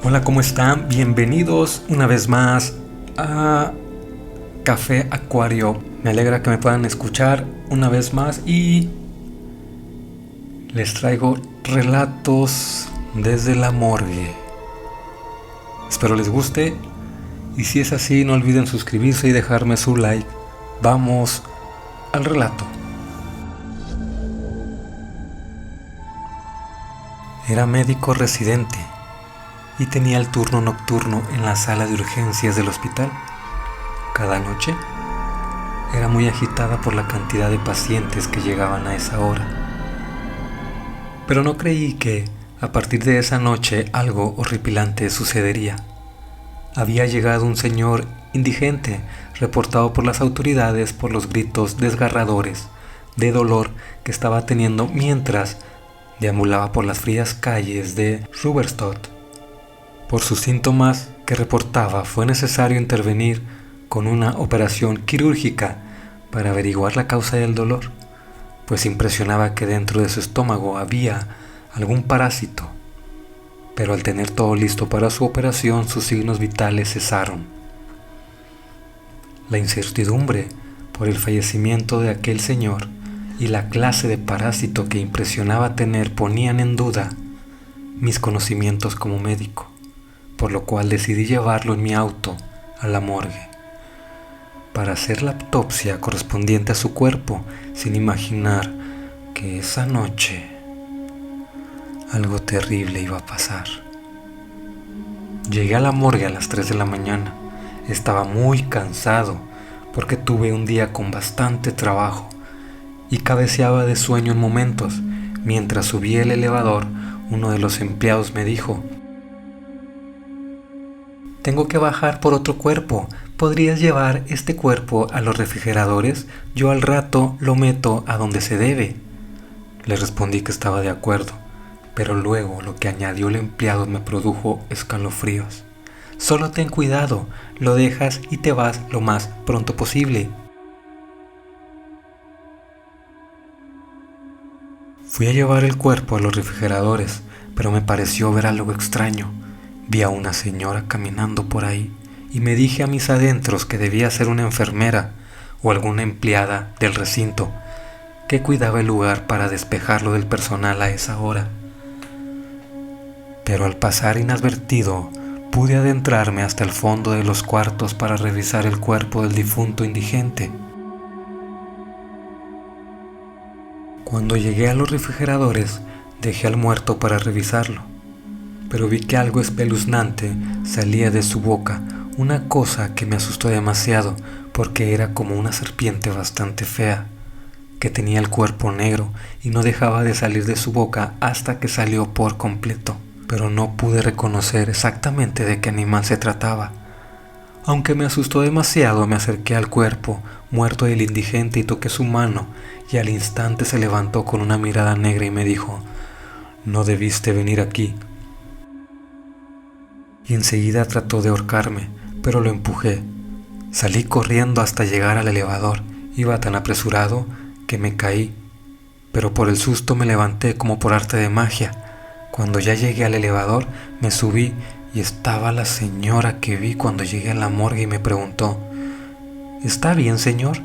Hola, ¿cómo están? Bienvenidos una vez más a Café Acuario. Me alegra que me puedan escuchar una vez más y les traigo relatos desde la morgue. Espero les guste y si es así no olviden suscribirse y dejarme su like. Vamos al relato. Era médico residente y tenía el turno nocturno en la sala de urgencias del hospital. Cada noche era muy agitada por la cantidad de pacientes que llegaban a esa hora. Pero no creí que, a partir de esa noche, algo horripilante sucedería. Había llegado un señor indigente, reportado por las autoridades por los gritos desgarradores de dolor que estaba teniendo mientras deambulaba por las frías calles de Ruberstadt. Por sus síntomas que reportaba, fue necesario intervenir con una operación quirúrgica para averiguar la causa del dolor, pues impresionaba que dentro de su estómago había algún parásito. Pero al tener todo listo para su operación, sus signos vitales cesaron. La incertidumbre por el fallecimiento de aquel señor y la clase de parásito que impresionaba tener ponían en duda mis conocimientos como médico, por lo cual decidí llevarlo en mi auto a la morgue para hacer la autopsia correspondiente a su cuerpo, sin imaginar que esa noche algo terrible iba a pasar. Llegué a la morgue a las 3 de la mañana. Estaba muy cansado porque tuve un día con bastante trabajo y cabeceaba de sueño en momentos. Mientras subía el elevador, uno de los empleados me dijo: «Tengo que bajar por otro cuerpo. ¿Podrías llevar este cuerpo a los refrigeradores? Yo al rato lo meto a donde se debe». Le respondí que estaba de acuerdo, pero luego lo que añadió el empleado me produjo escalofríos. «Solo ten cuidado, lo dejas y te vas lo más pronto posible». Fui a llevar el cuerpo a los refrigeradores, pero me pareció ver algo extraño. Vi a una señora caminando por ahí y me dije a mis adentros que debía ser una enfermera o alguna empleada del recinto que cuidaba el lugar para despejarlo del personal a esa hora. Pero al pasar inadvertido, pude adentrarme hasta el fondo de los cuartos para revisar el cuerpo del difunto indigente. Cuando llegué a los refrigeradores, dejé al muerto para revisarlo, pero vi que algo espeluznante salía de su boca, una cosa que me asustó demasiado porque era como una serpiente bastante fea, que tenía el cuerpo negro y no dejaba de salir de su boca hasta que salió por completo, pero no pude reconocer exactamente de qué animal se trataba. Aunque me asustó demasiado, me acerqué al cuerpo muerto del indigente y toqué su mano, y al instante se levantó con una mirada negra y me dijo: «No debiste venir aquí». Y enseguida trató de ahorcarme, pero lo empujé. Salí corriendo hasta llegar al elevador. Iba tan apresurado que me caí, pero por el susto me levanté como por arte de magia. Cuando ya llegué al elevador, me subí y estaba la señora que vi cuando llegué a la morgue y me preguntó: «¿Está bien, señor?».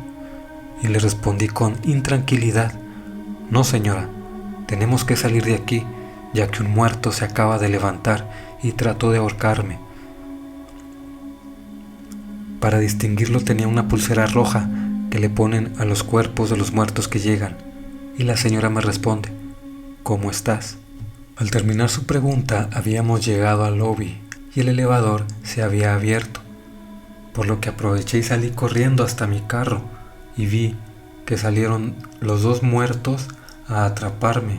Y le respondí con intranquilidad: «No, señora, tenemos que salir de aquí, ya que un muerto se acaba de levantar y trató de ahorcarme». Para distinguirlo tenía una pulsera roja que le ponen a los cuerpos de los muertos que llegan, y la señora me responde: «¿Cómo estás?». Al terminar su pregunta habíamos llegado al lobby y el elevador se había abierto, por lo que aproveché y salí corriendo hasta mi carro y vi que salieron los dos muertos a atraparme,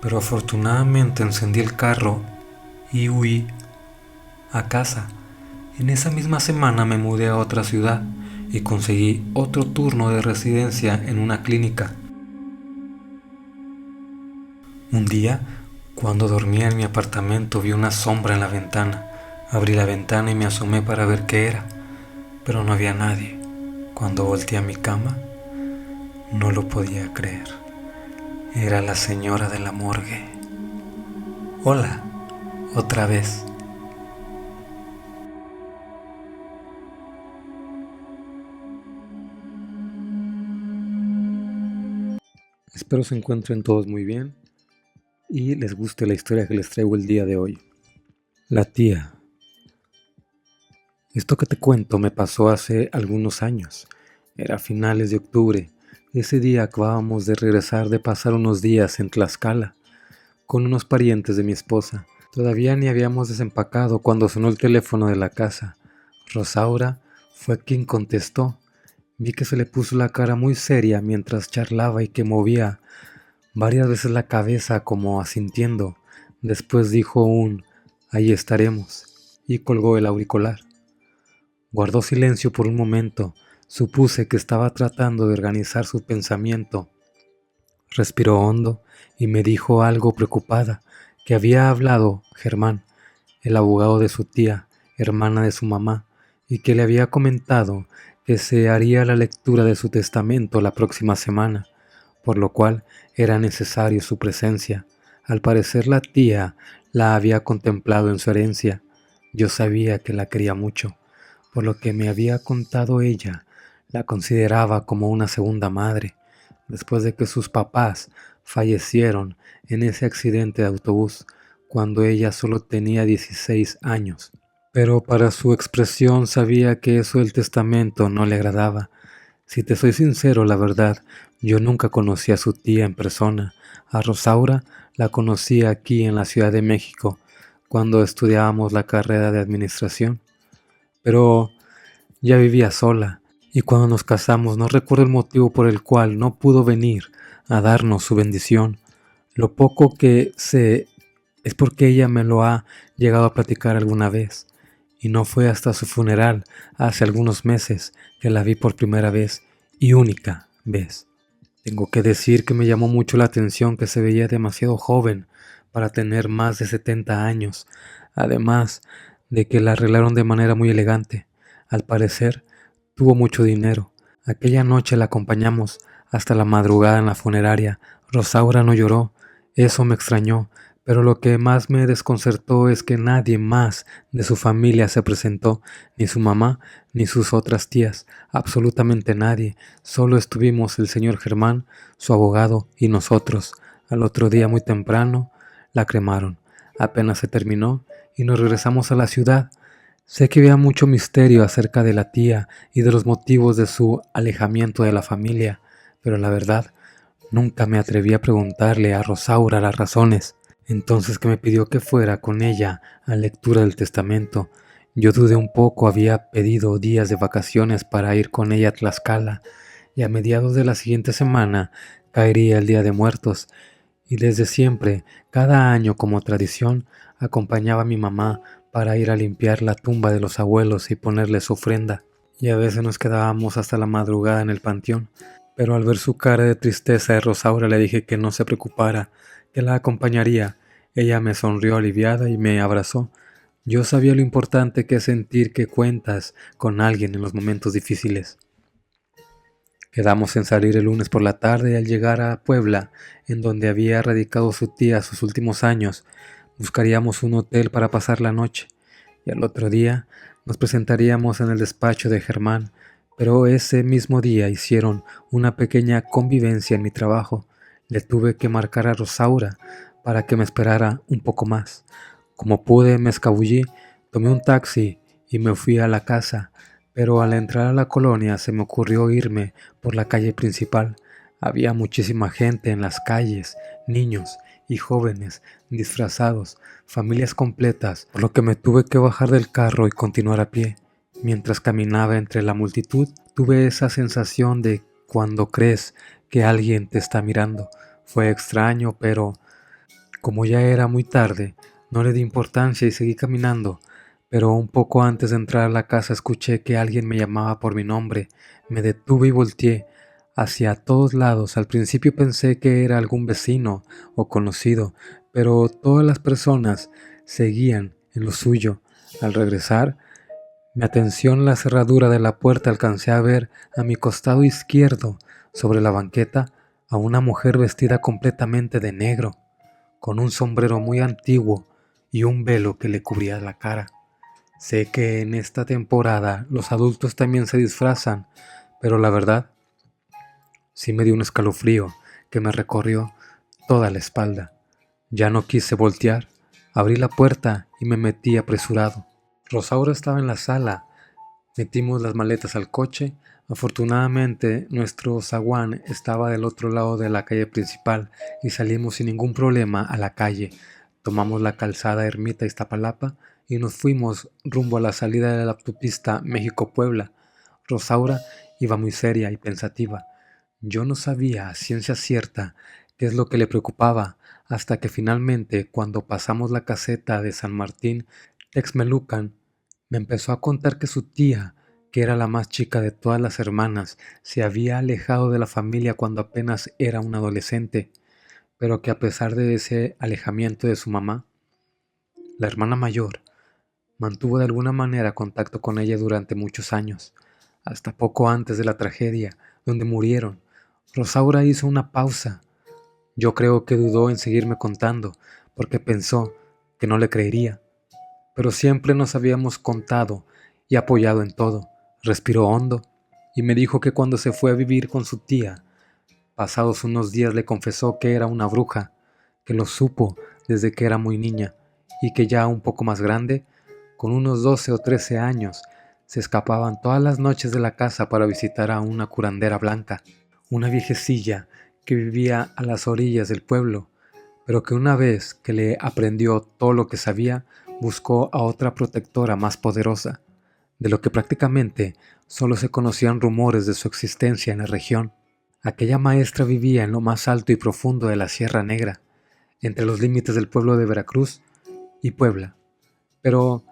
pero afortunadamente encendí el carro y huí a casa. En esa misma semana me mudé a otra ciudad y conseguí otro turno de residencia en una clínica. Un día, cuando dormía en mi apartamento, vi una sombra en la ventana. Abrí la ventana y me asomé para ver qué era, pero no había nadie. Cuando volteé a mi cama, no lo podía creer. Era la señora de la morgue. «Hola, otra vez. Espero se encuentren todos muy bien y les guste la historia que les traigo el día de hoy. La tía. Esto que te cuento me pasó hace algunos años. Era a finales de octubre. Ese día acabábamos de regresar de pasar unos días en Tlaxcala con unos parientes de mi esposa. Todavía ni habíamos desempacado cuando sonó el teléfono de la casa. Rosaura fue quien contestó. Vi que se le puso la cara muy seria mientras charlaba y que movía varias veces la cabeza como asintiendo. Después dijo ahí estaremos y colgó el auricular. Guardó silencio por un momento. Supuse que estaba tratando de organizar su pensamiento. Respiró hondo y me dijo algo preocupada, que había hablado Germán, el abogado de su tía, hermana de su mamá, y que le había comentado que se haría la lectura de su testamento la próxima semana, por lo cual era necesario su presencia. Al parecer la tía la había contemplado en su herencia. Yo sabía que la quería mucho, por lo que me había contado ella, la consideraba como una segunda madre, después de que sus papás fallecieron en ese accidente de autobús cuando ella solo tenía 16 años. Pero para su expresión sabía que eso del testamento no le agradaba. Si te soy sincero, la verdad, yo nunca conocí a su tía en persona. A Rosaura la conocí aquí en la Ciudad de México, cuando estudiábamos la carrera de administración. Pero ya vivía sola, y cuando nos casamos no recuerdo el motivo por el cual no pudo venir a darnos su bendición. Lo poco que sé es porque ella me lo ha llegado a platicar alguna vez, y no fue hasta su funeral hace algunos meses que la vi por primera vez y única vez. Tengo que decir que me llamó mucho la atención que se veía demasiado joven para tener más de 70 años, además de que la arreglaron de manera muy elegante. Al parecer, tuvo mucho dinero. Aquella noche la acompañamos hasta la madrugada en la funeraria. Rosaura no lloró, eso me extrañó, pero lo que más me desconcertó es que nadie más de su familia se presentó, ni su mamá, ni sus otras tías, absolutamente nadie. Solo estuvimos el señor Germán, su abogado y nosotros. Al otro día muy temprano la cremaron. Apenas se terminó y nos regresamos a la ciudad. Sé que había mucho misterio acerca de la tía y de los motivos de su alejamiento de la familia, pero la verdad, nunca me atreví a preguntarle a Rosaura las razones. Entonces que me pidió que fuera con ella a lectura del testamento. Yo dudé un poco, había pedido días de vacaciones para ir con ella a Tlaxcala, y a mediados de la siguiente semana caería el Día de Muertos, y desde siempre, cada año como tradición, acompañaba a mi mamá para ir a limpiar la tumba de los abuelos y ponerle su ofrenda, y a veces nos quedábamos hasta la madrugada en el panteón. Pero al ver su cara de tristeza de Rosaura le dije que no se preocupara, que la acompañaría. Ella me sonrió aliviada y me abrazó. Yo sabía lo importante que es sentir que cuentas con alguien en los momentos difíciles. Quedamos en salir el lunes por la tarde y al llegar a Puebla, en donde había radicado su tía sus últimos años, buscaríamos un hotel para pasar la noche, y al otro día nos presentaríamos en el despacho de Germán, pero ese mismo día hicieron una pequeña convivencia en mi trabajo. Le tuve que marcar a Rosaura para que me esperara un poco más. Como pude me escabullí, tomé un taxi y me fui a la casa, pero al entrar a la colonia se me ocurrió irme por la calle principal. Había muchísima gente en las calles, niños y jóvenes disfrazados, familias completas, por lo que me tuve que bajar del carro y continuar a pie. Mientras caminaba entre la multitud, tuve esa sensación de cuando crees que alguien te está mirando. Fue extraño, pero como ya era muy tarde, no le di importancia y seguí caminando. Pero un poco antes de entrar a la casa escuché que alguien me llamaba por mi nombre. Me detuve y volteé hacia todos lados. Al principio pensé que era algún vecino o conocido, pero todas las personas seguían en lo suyo. Al regresar, mi atención la cerradura de la puerta, alcancé a ver a mi costado izquierdo, sobre la banqueta, a una mujer vestida completamente de negro, con un sombrero muy antiguo y un velo que le cubría la cara. Sé que en esta temporada los adultos también se disfrazan, pero la verdad, sí me dio un escalofrío que me recorrió toda la espalda. Ya no quise voltear, abrí la puerta y me metí apresurado. Rosaura estaba en la sala. Metimos las maletas al coche. Afortunadamente, nuestro zaguán estaba del otro lado de la calle principal y salimos sin ningún problema a la calle. Tomamos la calzada Ermita-Iztapalapa y nos fuimos rumbo a la salida de la autopista México-Puebla. Rosaura iba muy seria y pensativa. Yo no sabía a ciencia cierta qué es lo que le preocupaba, hasta que finalmente, cuando pasamos la caseta de San Martín Texmelucan, me empezó a contar que su tía, que era la más chica de todas las hermanas, se había alejado de la familia cuando apenas era un adolescente, pero que a pesar de ese alejamiento de su mamá, la hermana mayor, mantuvo de alguna manera contacto con ella durante muchos años, hasta poco antes de la tragedia, donde murieron. Rosaura hizo una pausa. Yo creo que dudó en seguirme contando, porque pensó que no le creería. Pero siempre nos habíamos contado y apoyado en todo. Respiró hondo y me dijo que cuando se fue a vivir con su tía, pasados unos días le confesó que era una bruja, que lo supo desde que era muy niña y que ya un poco más grande, con unos 12 o 13 años, se escapaban todas las noches de la casa para visitar a una curandera blanca, una viejecilla que vivía a las orillas del pueblo, pero que una vez que le aprendió todo lo que sabía, buscó a otra protectora más poderosa, de lo que prácticamente solo se conocían rumores de su existencia en la región. Aquella maestra vivía en lo más alto y profundo de la Sierra Negra, entre los límites del pueblo de Veracruz y Puebla, pero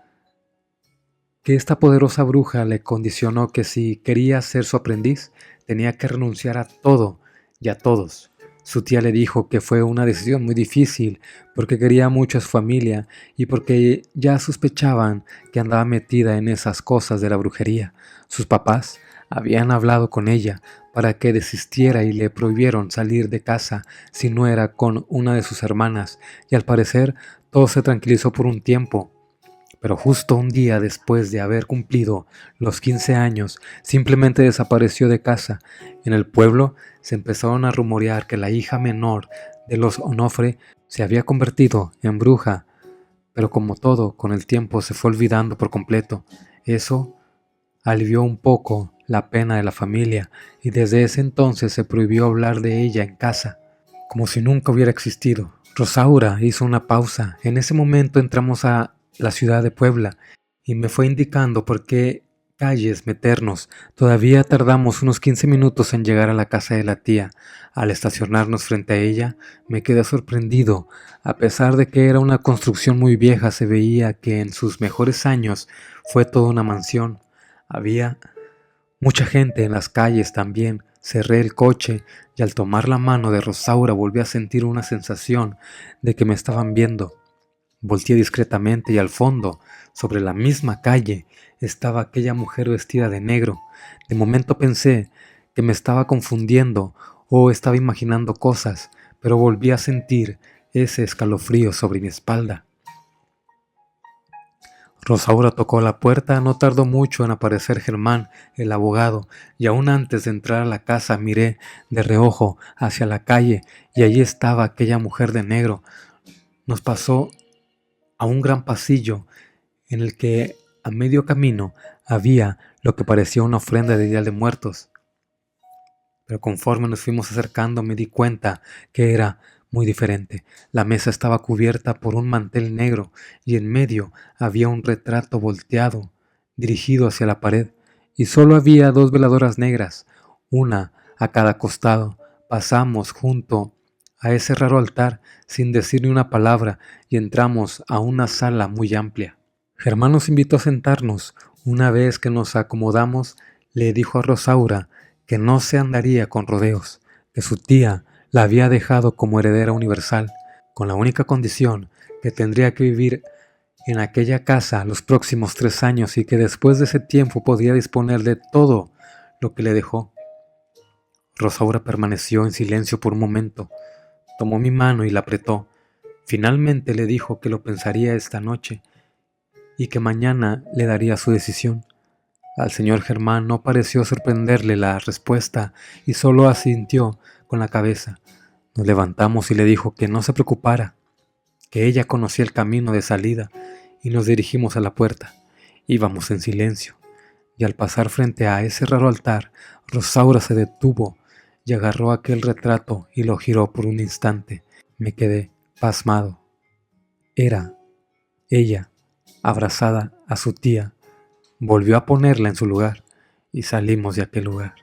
que esta poderosa bruja le condicionó que si quería ser su aprendiz, tenía que renunciar a todo y a todos. Su tía le dijo que fue una decisión muy difícil porque quería mucho a su familia y porque ya sospechaban que andaba metida en esas cosas de la brujería. Sus papás habían hablado con ella para que desistiera y le prohibieron salir de casa si no era con una de sus hermanas, y al parecer todo se tranquilizó por un tiempo. Pero justo un día después de haber cumplido los 15 años, simplemente desapareció de casa. En el pueblo se empezaron a rumorear que la hija menor de los Onofre se había convertido en bruja, pero como todo, con el tiempo se fue olvidando por completo. Eso alivió un poco la pena de la familia y desde ese entonces se prohibió hablar de ella en casa, como si nunca hubiera existido. Rosaura hizo una pausa. En ese momento entramos a la ciudad de Puebla y me fue indicando por qué calles meternos. Todavía tardamos unos 15 minutos en llegar a la casa de la tía. Al estacionarnos frente a ella, me quedé sorprendido. A pesar de que era una construcción muy vieja, se veía que en sus mejores años fue toda una mansión. Había mucha gente en las calles también. Cerré el coche y al tomar la mano de Rosaura volví a sentir una sensación de que me estaban viendo. Volteé discretamente y al fondo, sobre la misma calle, estaba aquella mujer vestida de negro. De momento pensé que me estaba confundiendo o estaba imaginando cosas, pero volví a sentir ese escalofrío sobre mi espalda. Rosaura tocó la puerta. No tardó mucho en aparecer Germán, el abogado, y aún antes de entrar a la casa miré de reojo hacia la calle y allí estaba aquella mujer de negro. Nos pasó a un gran pasillo en el que a medio camino había lo que parecía una ofrenda de Día de Muertos. Pero conforme nos fuimos acercando me di cuenta que era muy diferente. La mesa estaba cubierta por un mantel negro y en medio había un retrato volteado, dirigido hacia la pared, y solo había 2 veladoras negras, una a cada costado. Pasamos junto a ese raro altar sin decir ni una palabra y entramos a una sala muy amplia. Germán nos invitó a sentarnos. Una vez que nos acomodamos, le dijo a Rosaura que no se andaría con rodeos, que su tía la había dejado como heredera universal, con la única condición que tendría que vivir en aquella casa los próximos 3 años y que después de ese tiempo podría disponer de todo lo que le dejó. Rosaura permaneció en silencio por un momento. Tomó mi mano y la apretó. Finalmente le dijo que lo pensaría esta noche y que mañana le daría su decisión. Al señor Germán no pareció sorprenderle la respuesta y solo asintió con la cabeza. Nos levantamos y le dijo que no se preocupara, que ella conocía el camino de salida, y nos dirigimos a la puerta. Íbamos en silencio, y al pasar frente a ese raro altar, Rosaura se detuvo y agarró aquel retrato y lo giró por un instante. Me quedé pasmado. Era ella, abrazada a su tía. Volvió a ponerla en su lugar y salimos de aquel lugar.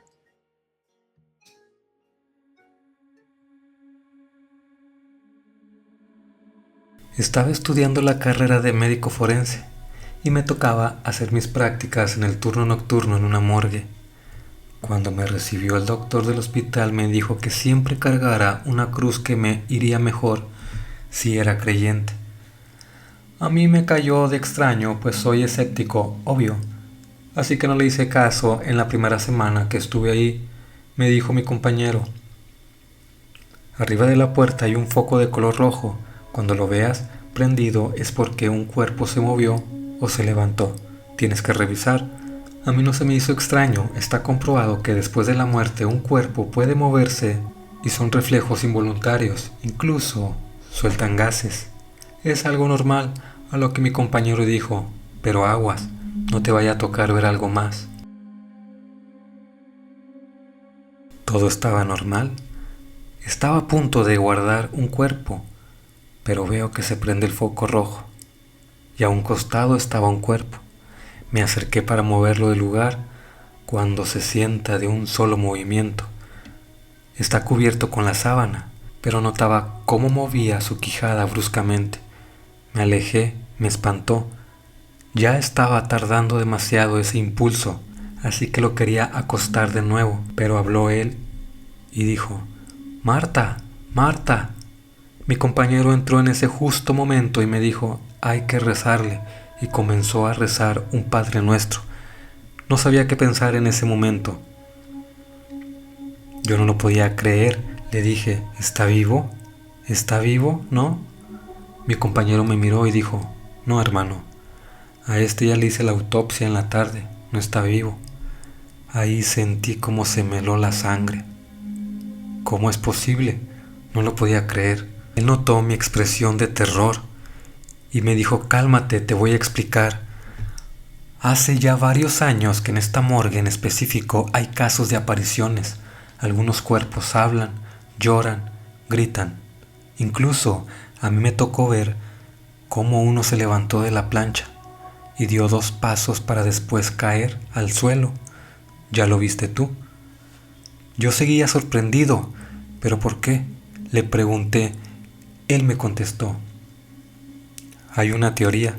Estaba estudiando la carrera de médico forense y me tocaba hacer mis prácticas en el turno nocturno en una morgue. Cuando me recibió el doctor del hospital me dijo que siempre cargara una cruz, que me iría mejor si era creyente. A mí me cayó de extraño, pues soy escéptico, obvio, así que no le hice caso. En la primera semana que estuve ahí, me dijo mi compañero: arriba de la puerta hay un foco de color rojo. Cuando lo veas prendido es porque un cuerpo se movió o se levantó. Tienes que revisar. A mí no se me hizo extraño. Está comprobado que después de la muerte un cuerpo puede moverse y son reflejos involuntarios. Incluso sueltan gases. Es algo normal. A lo que mi compañero dijo: pero aguas, no te vaya a tocar ver algo más. Todo estaba normal. Estaba a punto de guardar un cuerpo, pero veo que se prende el foco rojo, y a un costado estaba un cuerpo. Me acerqué para moverlo del lugar, cuando se sienta de un solo movimiento. Está cubierto con la sábana, pero notaba cómo movía su quijada bruscamente. Me alejé, me espantó. Ya estaba tardando demasiado ese impulso, así que lo quería acostar de nuevo, pero habló él y dijo: Marta, Marta. Mi compañero entró en ese justo momento y me dijo: hay que rezarle, y comenzó a rezar un Padre Nuestro. No sabía qué pensar en ese momento. Yo no lo podía creer. Le dije: ¿está vivo? ¿Está vivo? ¿No? Mi compañero me miró y dijo: no, hermano, a este ya le hice la autopsia en la tarde, no está vivo. Ahí sentí cómo se me heló la sangre. ¿Cómo es posible? No lo podía creer. Él notó mi expresión de terror y me dijo: cálmate, te voy a explicar. Hace ya varios años que en esta morgue en específico hay casos de apariciones. Algunos cuerpos hablan, lloran, gritan. Incluso a mí me tocó ver cómo uno se levantó de la plancha y dio 2 pasos para después caer al suelo. ¿Ya lo viste tú? Yo seguía sorprendido. ¿Pero por qué?, le pregunté. Él me contestó: hay una teoría,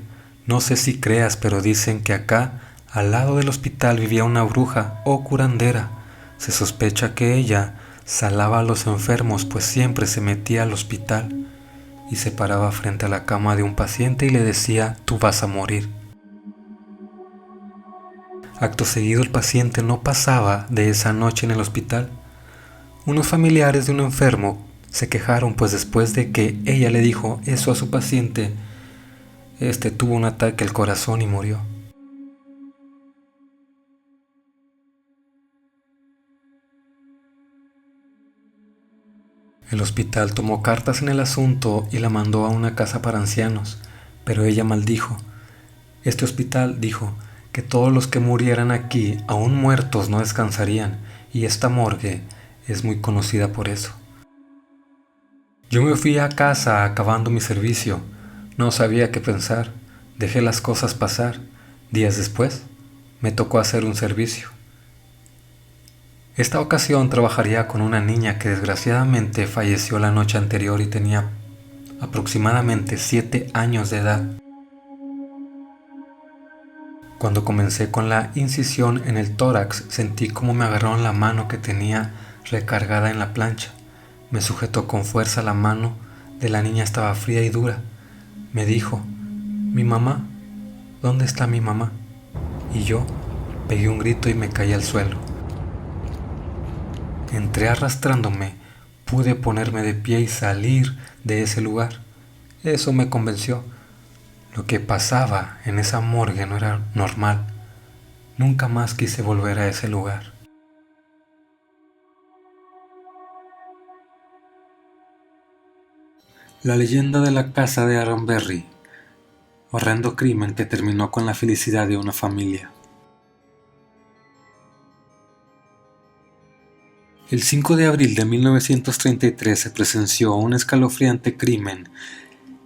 no sé si creas, pero dicen que acá, al lado del hospital, vivía una bruja o curandera. Se sospecha que ella salaba a los enfermos, pues siempre se metía al hospital y se paraba frente a la cama de un paciente y le decía: tú vas a morir. Acto seguido el paciente no pasaba de esa noche en el hospital. Unos familiares de un enfermo se quejaron, pues después de que ella le dijo eso a su paciente, este tuvo un ataque al corazón y murió. El hospital tomó cartas en el asunto y la mandó a una casa para ancianos, pero ella maldijo. Este hospital dijo que todos los que murieran aquí, aún muertos, no descansarían, y esta morgue es muy conocida por eso. Yo me fui a casa acabando mi servicio. No sabía qué pensar. Dejé las cosas pasar. Días después, me tocó hacer un servicio. Esta ocasión trabajaría con una niña que desgraciadamente falleció la noche anterior y tenía aproximadamente 7 años de edad. Cuando comencé con la incisión en el tórax, sentí como me agarraron la mano que tenía recargada en la plancha. Me sujetó con fuerza la mano de la niña, estaba fría y dura. Me dijo: ¿mi mamá? ¿Dónde está mi mamá? Y yo pegué un grito y me caí al suelo. Entré arrastrándome, pude ponerme de pie y salir de ese lugar. Eso me convenció. Lo que pasaba en esa morgue no era normal. Nunca más quise volver a ese lugar. La leyenda de la casa de Aranberry, horrendo crimen que terminó con la felicidad de una familia. El 5 de abril de 1933 se presenció un escalofriante crimen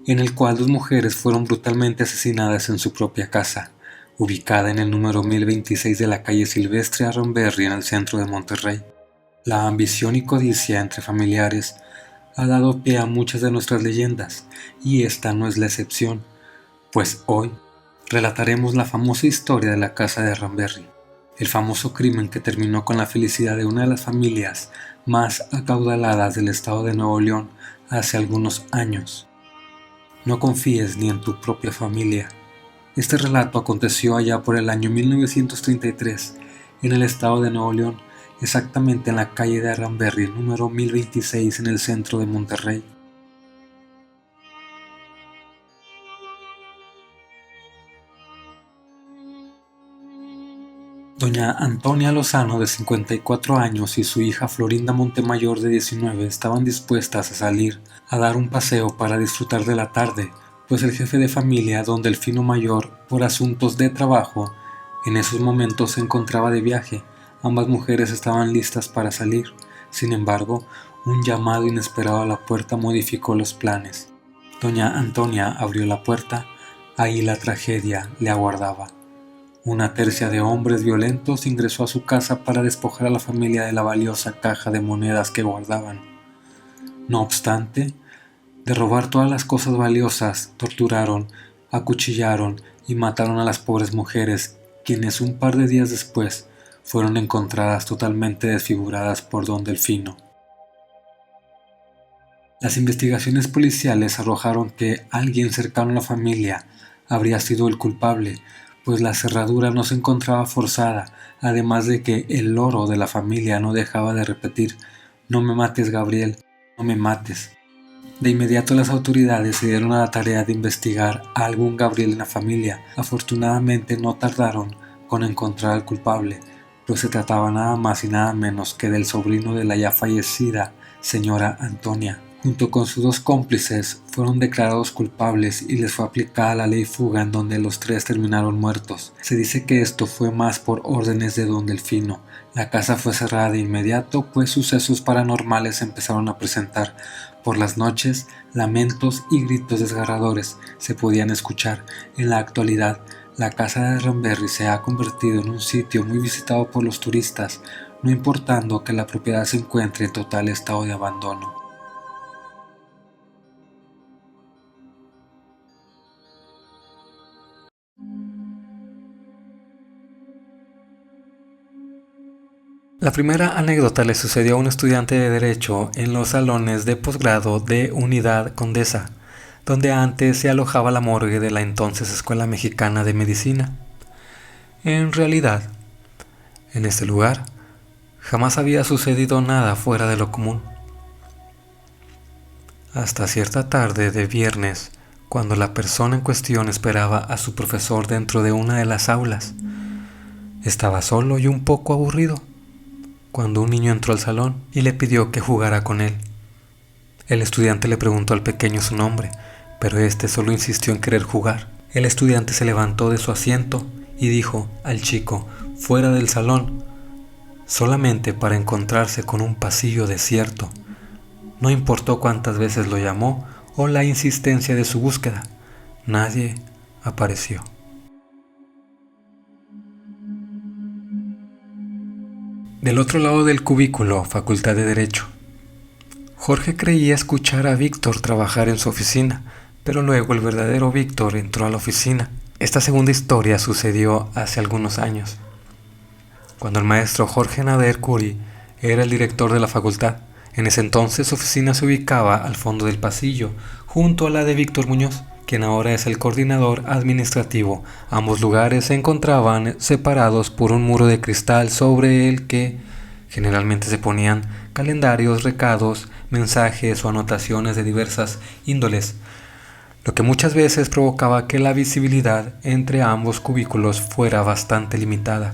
en el cual 2 mujeres fueron brutalmente asesinadas en su propia casa, ubicada en el número 1026 de la calle Silvestre Aranberry en el centro de Monterrey. La ambición y codicia entre familiares ha dado pie a muchas de nuestras leyendas, y esta no es la excepción, pues hoy relataremos la famosa historia de la casa de Aranberry, el famoso crimen que terminó con la felicidad de una de las familias más acaudaladas del estado de Nuevo León hace algunos años. No confíes ni en tu propia familia. Este relato aconteció allá por el año 1933 en el estado de Nuevo León, exactamente en la calle de Aranberry, número 1026 en el centro de Monterrey. Doña Antonia Lozano, de 54 años, y su hija Florinda Montemayor, de 19, estaban dispuestas a salir a dar un paseo para disfrutar de la tarde, pues el jefe de familia, don Delfino Mayor, por asuntos de trabajo, en esos momentos se encontraba de viaje. Ambas mujeres estaban listas para salir. Sin embargo, un llamado inesperado a la puerta modificó los planes. Doña Antonia abrió la puerta. Ahí la tragedia le aguardaba. Una tercia de hombres violentos ingresó a su casa para despojar a la familia de la valiosa caja de monedas que guardaban. No obstante, de robar todas las cosas valiosas, torturaron, acuchillaron y mataron a las pobres mujeres, quienes un par de días después fueron encontradas totalmente desfiguradas por don Delfino. Las investigaciones policiales arrojaron que alguien cercano a la familia habría sido el culpable, pues la cerradura no se encontraba forzada, además de que el loro de la familia no dejaba de repetir: «No me mates, Gabriel, no me mates». De inmediato las autoridades se dieron a la tarea de investigar a algún Gabriel en la familia. Afortunadamente no tardaron con encontrar al culpable, pues se trataba nada más y nada menos que del sobrino de la ya fallecida señora Antonia. Junto con sus 2 cómplices fueron declarados culpables y les fue aplicada la ley fuga, en donde los 3 terminaron muertos. Se dice que esto fue más por órdenes de don Delfino. La casa fue cerrada de inmediato, pues sucesos paranormales se empezaron a presentar. Por las noches, lamentos y gritos desgarradores se podían escuchar. En la actualidad, la casa de Aranberry se ha convertido en un sitio muy visitado por los turistas, no importando que la propiedad se encuentre en total estado de abandono. La primera anécdota le sucedió a un estudiante de Derecho en los salones de posgrado de Unidad Condesa, donde antes se alojaba la morgue de la entonces Escuela Mexicana de Medicina. En realidad, en este lugar jamás había sucedido nada fuera de lo común. Hasta cierta tarde de viernes, cuando la persona en cuestión esperaba a su profesor dentro de una de las aulas. Estaba solo y un poco aburrido, cuando un niño entró al salón y le pidió que jugara con él. El estudiante le preguntó al pequeño su nombre, pero este solo insistió en querer jugar. El estudiante se levantó de su asiento y dijo al chico: «Fuera del salón», solamente para encontrarse con un pasillo desierto. No importó cuántas veces lo llamó o la insistencia de su búsqueda, nadie apareció. Del otro lado del cubículo, Facultad de Derecho. Jorge creía escuchar a Víctor trabajar en su oficina, pero luego el verdadero Víctor entró a la oficina. Esta segunda historia sucedió hace algunos años, cuando el maestro Jorge Nader Curi era el director de la facultad. En ese entonces su oficina se ubicaba al fondo del pasillo, junto a la de Víctor Muñoz, quien ahora es el coordinador administrativo. Ambos lugares se encontraban separados por un muro de cristal sobre el que generalmente se ponían calendarios, recados, mensajes o anotaciones de diversas índoles, lo que muchas veces provocaba que la visibilidad entre ambos cubículos fuera bastante limitada.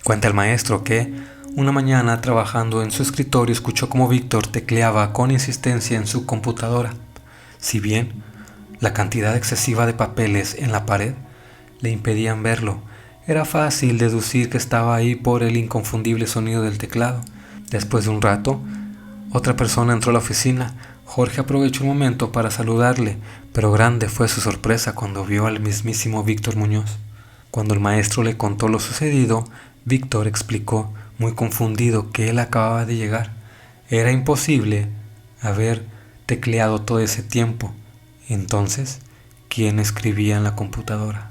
Cuenta el maestro que, una mañana trabajando en su escritorio, escuchó cómo Víctor tecleaba con insistencia en su computadora. Si bien la cantidad excesiva de papeles en la pared le impedían verlo, era fácil deducir que estaba ahí por el inconfundible sonido del teclado. Después de un rato, otra persona entró a la oficina. Jorge aprovechó el momento para saludarle, pero grande fue su sorpresa cuando vio al mismísimo Víctor Muñoz. Cuando el maestro le contó lo sucedido, Víctor explicó, muy confundido, que él acababa de llegar. Era imposible haber tecleado todo ese tiempo. Entonces, ¿quién escribía en la computadora?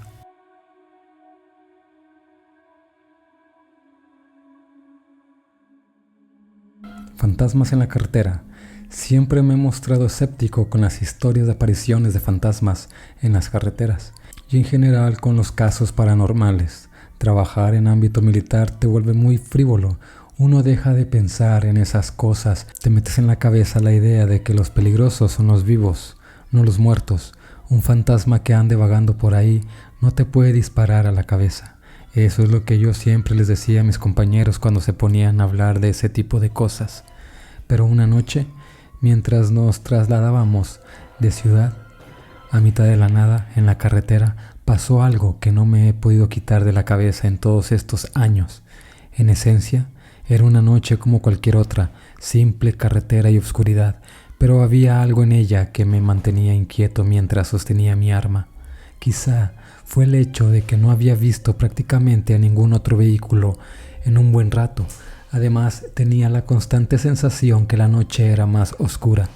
Fantasmas en la carretera. Siempre me he mostrado escéptico con las historias de apariciones de fantasmas en las carreteras y en general con los casos paranormales. Trabajar en ámbito militar te vuelve muy frívolo. Uno deja de pensar en esas cosas. Te metes en la cabeza la idea de que los peligrosos son los vivos, no los muertos. Un fantasma que ande vagando por ahí no te puede disparar a la cabeza. Eso es lo que yo siempre les decía a mis compañeros cuando se ponían a hablar de ese tipo de cosas. Pero una noche, mientras nos trasladábamos de ciudad, a mitad de la nada, en la carretera, pasó algo que no me he podido quitar de la cabeza en todos estos años. En esencia, era una noche como cualquier otra, simple carretera y oscuridad, pero había algo en ella que me mantenía inquieto mientras sostenía mi arma. Quizá fue el hecho de que no había visto prácticamente a ningún otro vehículo en un buen rato. Además, tenía la constante sensación que la noche era más oscura.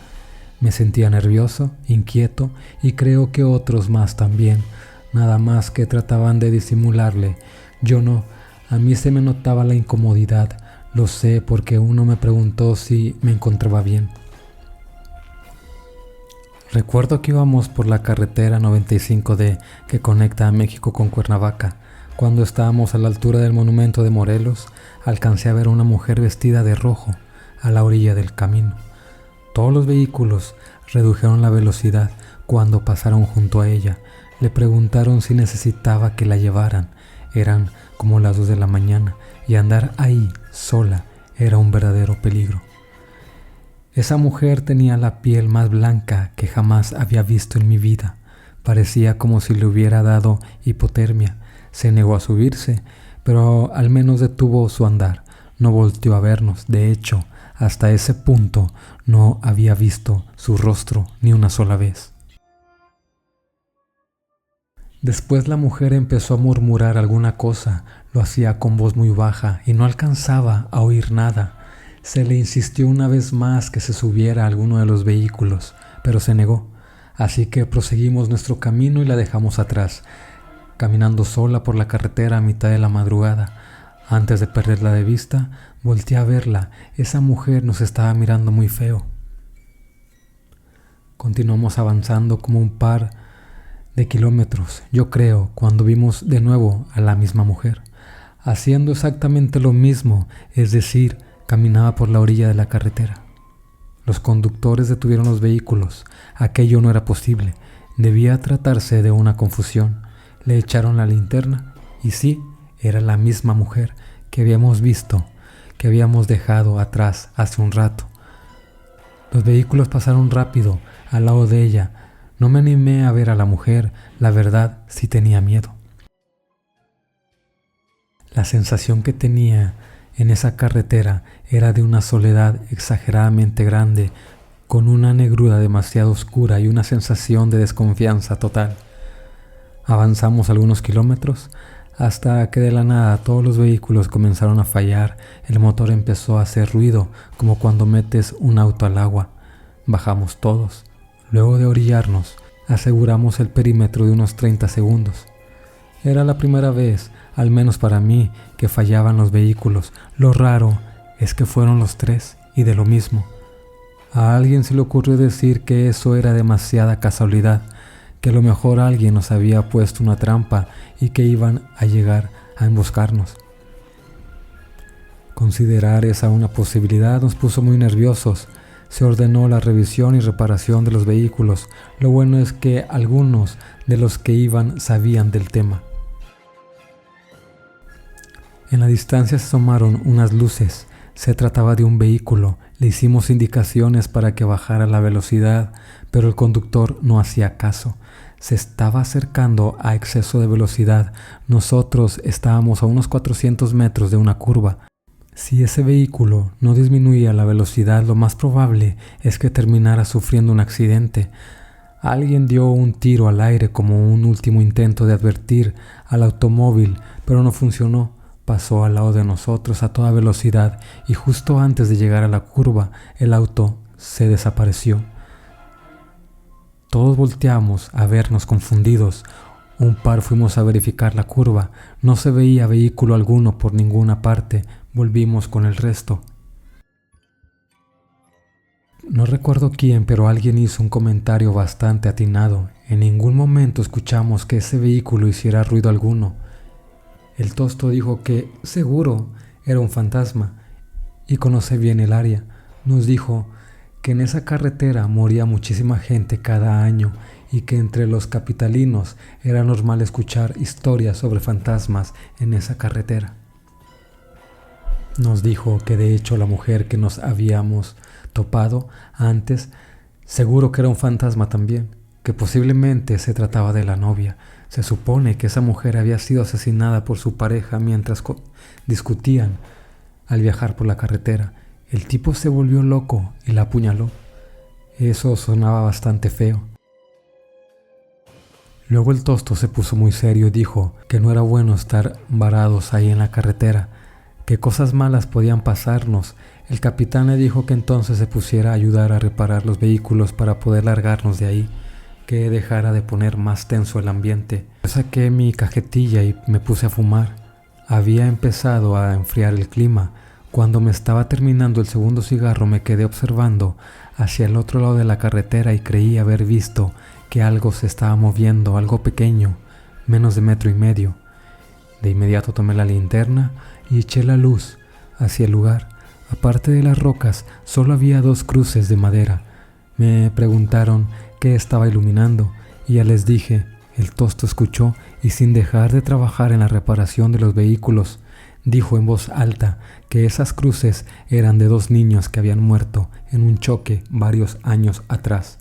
Me sentía nervioso, inquieto y creo que otros más también. Nada más que trataban de disimularle. Yo no. A mí se me notaba la incomodidad. Lo sé porque uno me preguntó si me encontraba bien. Recuerdo que íbamos por la carretera 95D que conecta a México con Cuernavaca. Cuando estábamos a la altura del monumento de Morelos, alcancé a ver a una mujer vestida de rojo a la orilla del camino. Todos los vehículos redujeron la velocidad cuando pasaron junto a ella. Le preguntaron si necesitaba que la llevaran. Eran como las 2 de la mañana y andar ahí sola era un verdadero peligro. Esa mujer tenía la piel más blanca que jamás había visto en mi vida. Parecía como si le hubiera dado hipotermia. Se negó a subirse, pero al menos detuvo su andar. No volteó a vernos. De hecho, hasta ese punto no había visto su rostro ni una sola vez. Después la mujer empezó a murmurar alguna cosa. Lo hacía con voz muy baja y no alcanzaba a oír nada. Se le insistió una vez más que se subiera a alguno de los vehículos, pero se negó. Así que proseguimos nuestro camino y la dejamos atrás, caminando sola por la carretera a mitad de la madrugada. Antes de perderla de vista, volteé a verla. Esa mujer nos estaba mirando muy feo. Continuamos avanzando como un par de kilómetros, yo creo, cuando vimos de nuevo a la misma mujer, haciendo exactamente lo mismo, es decir, caminaba por la orilla de la carretera. Los conductores detuvieron los vehículos. Aquello no era posible. Debía tratarse de una confusión. Le echaron la linterna y sí, era la misma mujer que habíamos visto, que habíamos dejado atrás hace un rato. Los vehículos pasaron rápido al lado de ella. No me animé a ver a la mujer. La verdad, sí tenía miedo. La sensación que tenía en esa carretera era de una soledad exageradamente grande, con una negrura demasiado oscura y una sensación de desconfianza total. Avanzamos algunos kilómetros hasta que de la nada todos los vehículos comenzaron a fallar. El motor empezó a hacer ruido como cuando metes un auto al agua. Bajamos todos. Luego de orillarnos, aseguramos el perímetro de unos 30 segundos. Era la primera vez, al menos para mí, que fallaban los vehículos. Lo raro es que fueron los tres y de lo mismo. A alguien se le ocurrió decir que eso era demasiada casualidad, que a lo mejor alguien nos había puesto una trampa y que iban a llegar a emboscarnos. Considerar esa una posibilidad nos puso muy nerviosos. Se ordenó la revisión y reparación de los vehículos. Lo bueno es que algunos de los que iban sabían del tema. En la distancia se asomaron unas luces. Se trataba de un vehículo. Le hicimos indicaciones para que bajara la velocidad, pero el conductor no hacía caso. Se estaba acercando a exceso de velocidad. Nosotros estábamos a unos 400 metros de una curva. Si ese vehículo no disminuía la velocidad, lo más probable es que terminara sufriendo un accidente. Alguien dio un tiro al aire como un último intento de advertir al automóvil, pero no funcionó. Pasó al lado de nosotros a toda velocidad y justo antes de llegar a la curva, el auto se desapareció. Todos volteamos a vernos confundidos. Un par fuimos a verificar la curva. No se veía vehículo alguno por ninguna parte. Volvimos con el resto. No recuerdo quién, pero alguien hizo un comentario bastante atinado. En ningún momento escuchamos que ese vehículo hiciera ruido alguno. El tosto dijo que seguro era un fantasma y conoce bien el área. Nos dijo que en esa carretera moría muchísima gente cada año y que entre los capitalinos era normal escuchar historias sobre fantasmas en esa carretera. Nos dijo que de hecho la mujer que nos habíamos topado antes seguro que era un fantasma también, que posiblemente se trataba de la novia. Se supone que esa mujer había sido asesinada por su pareja mientras discutían al viajar por la carretera. El tipo se volvió loco y la apuñaló. Eso sonaba bastante feo. Luego el tosto se puso muy serio y dijo que no era bueno estar varados ahí en la carretera, que cosas malas podían pasarnos. El capitán le dijo que entonces se pusiera a ayudar a reparar los vehículos para poder largarnos de ahí, que dejara de poner más tenso el ambiente. Yo saqué mi cajetilla y me puse a fumar. Había empezado a enfriar el clima. Cuando me estaba terminando el segundo cigarro me quedé observando hacia el otro lado de la carretera y creí haber visto que algo se estaba moviendo, algo pequeño, menos de 1,5 metros. De inmediato tomé la linterna y eché la luz hacia el lugar. Aparte de las rocas, solo había 2 cruces de madera. Me preguntaron qué estaba iluminando y ya les dije. El tosto escuchó y sin dejar de trabajar en la reparación de los vehículos, dijo en voz alta que esas cruces eran de 2 niños que habían muerto en un choque varios años atrás.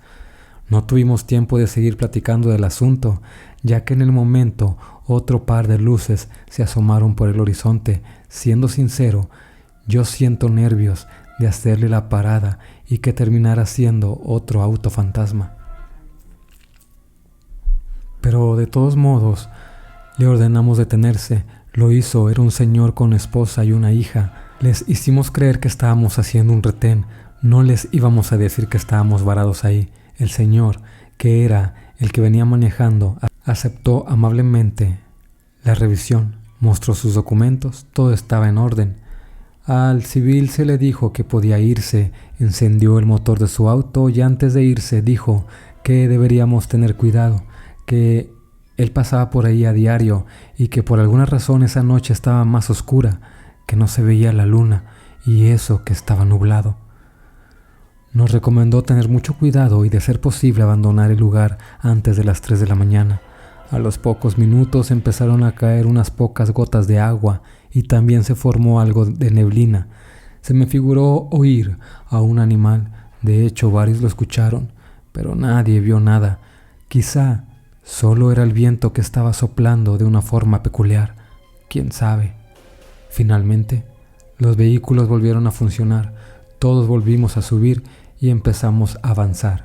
No tuvimos tiempo de seguir platicando del asunto, ya que en el momento otro par de luces se asomaron por el horizonte. Siendo sincero, yo siento nervios de hacerle la parada y que terminara siendo otro auto fantasma. Pero de todos modos, le ordenamos detenerse. Lo hizo, era un señor con esposa y una hija. Les hicimos creer que estábamos haciendo un retén. No les íbamos a decir que estábamos varados ahí. El señor, que era el que venía manejando, aceptó amablemente la revisión. Mostró sus documentos, todo estaba en orden. Al civil se le dijo que podía irse, encendió el motor de su auto y antes de irse dijo que deberíamos tener cuidado, que él pasaba por ahí a diario y que por alguna razón esa noche estaba más oscura, que no se veía la luna y eso que estaba nublado. Nos recomendó tener mucho cuidado y de ser posible abandonar el lugar antes de las 3 de la mañana. A los pocos minutos empezaron a caer unas pocas gotas de agua y también se formó algo de neblina. Se me figuró oír a un animal, de hecho varios lo escucharon, pero nadie vio nada. Quizá solo era el viento que estaba soplando de una forma peculiar, quién sabe. Finalmente, los vehículos volvieron a funcionar, todos volvimos a subir y empezamos a avanzar.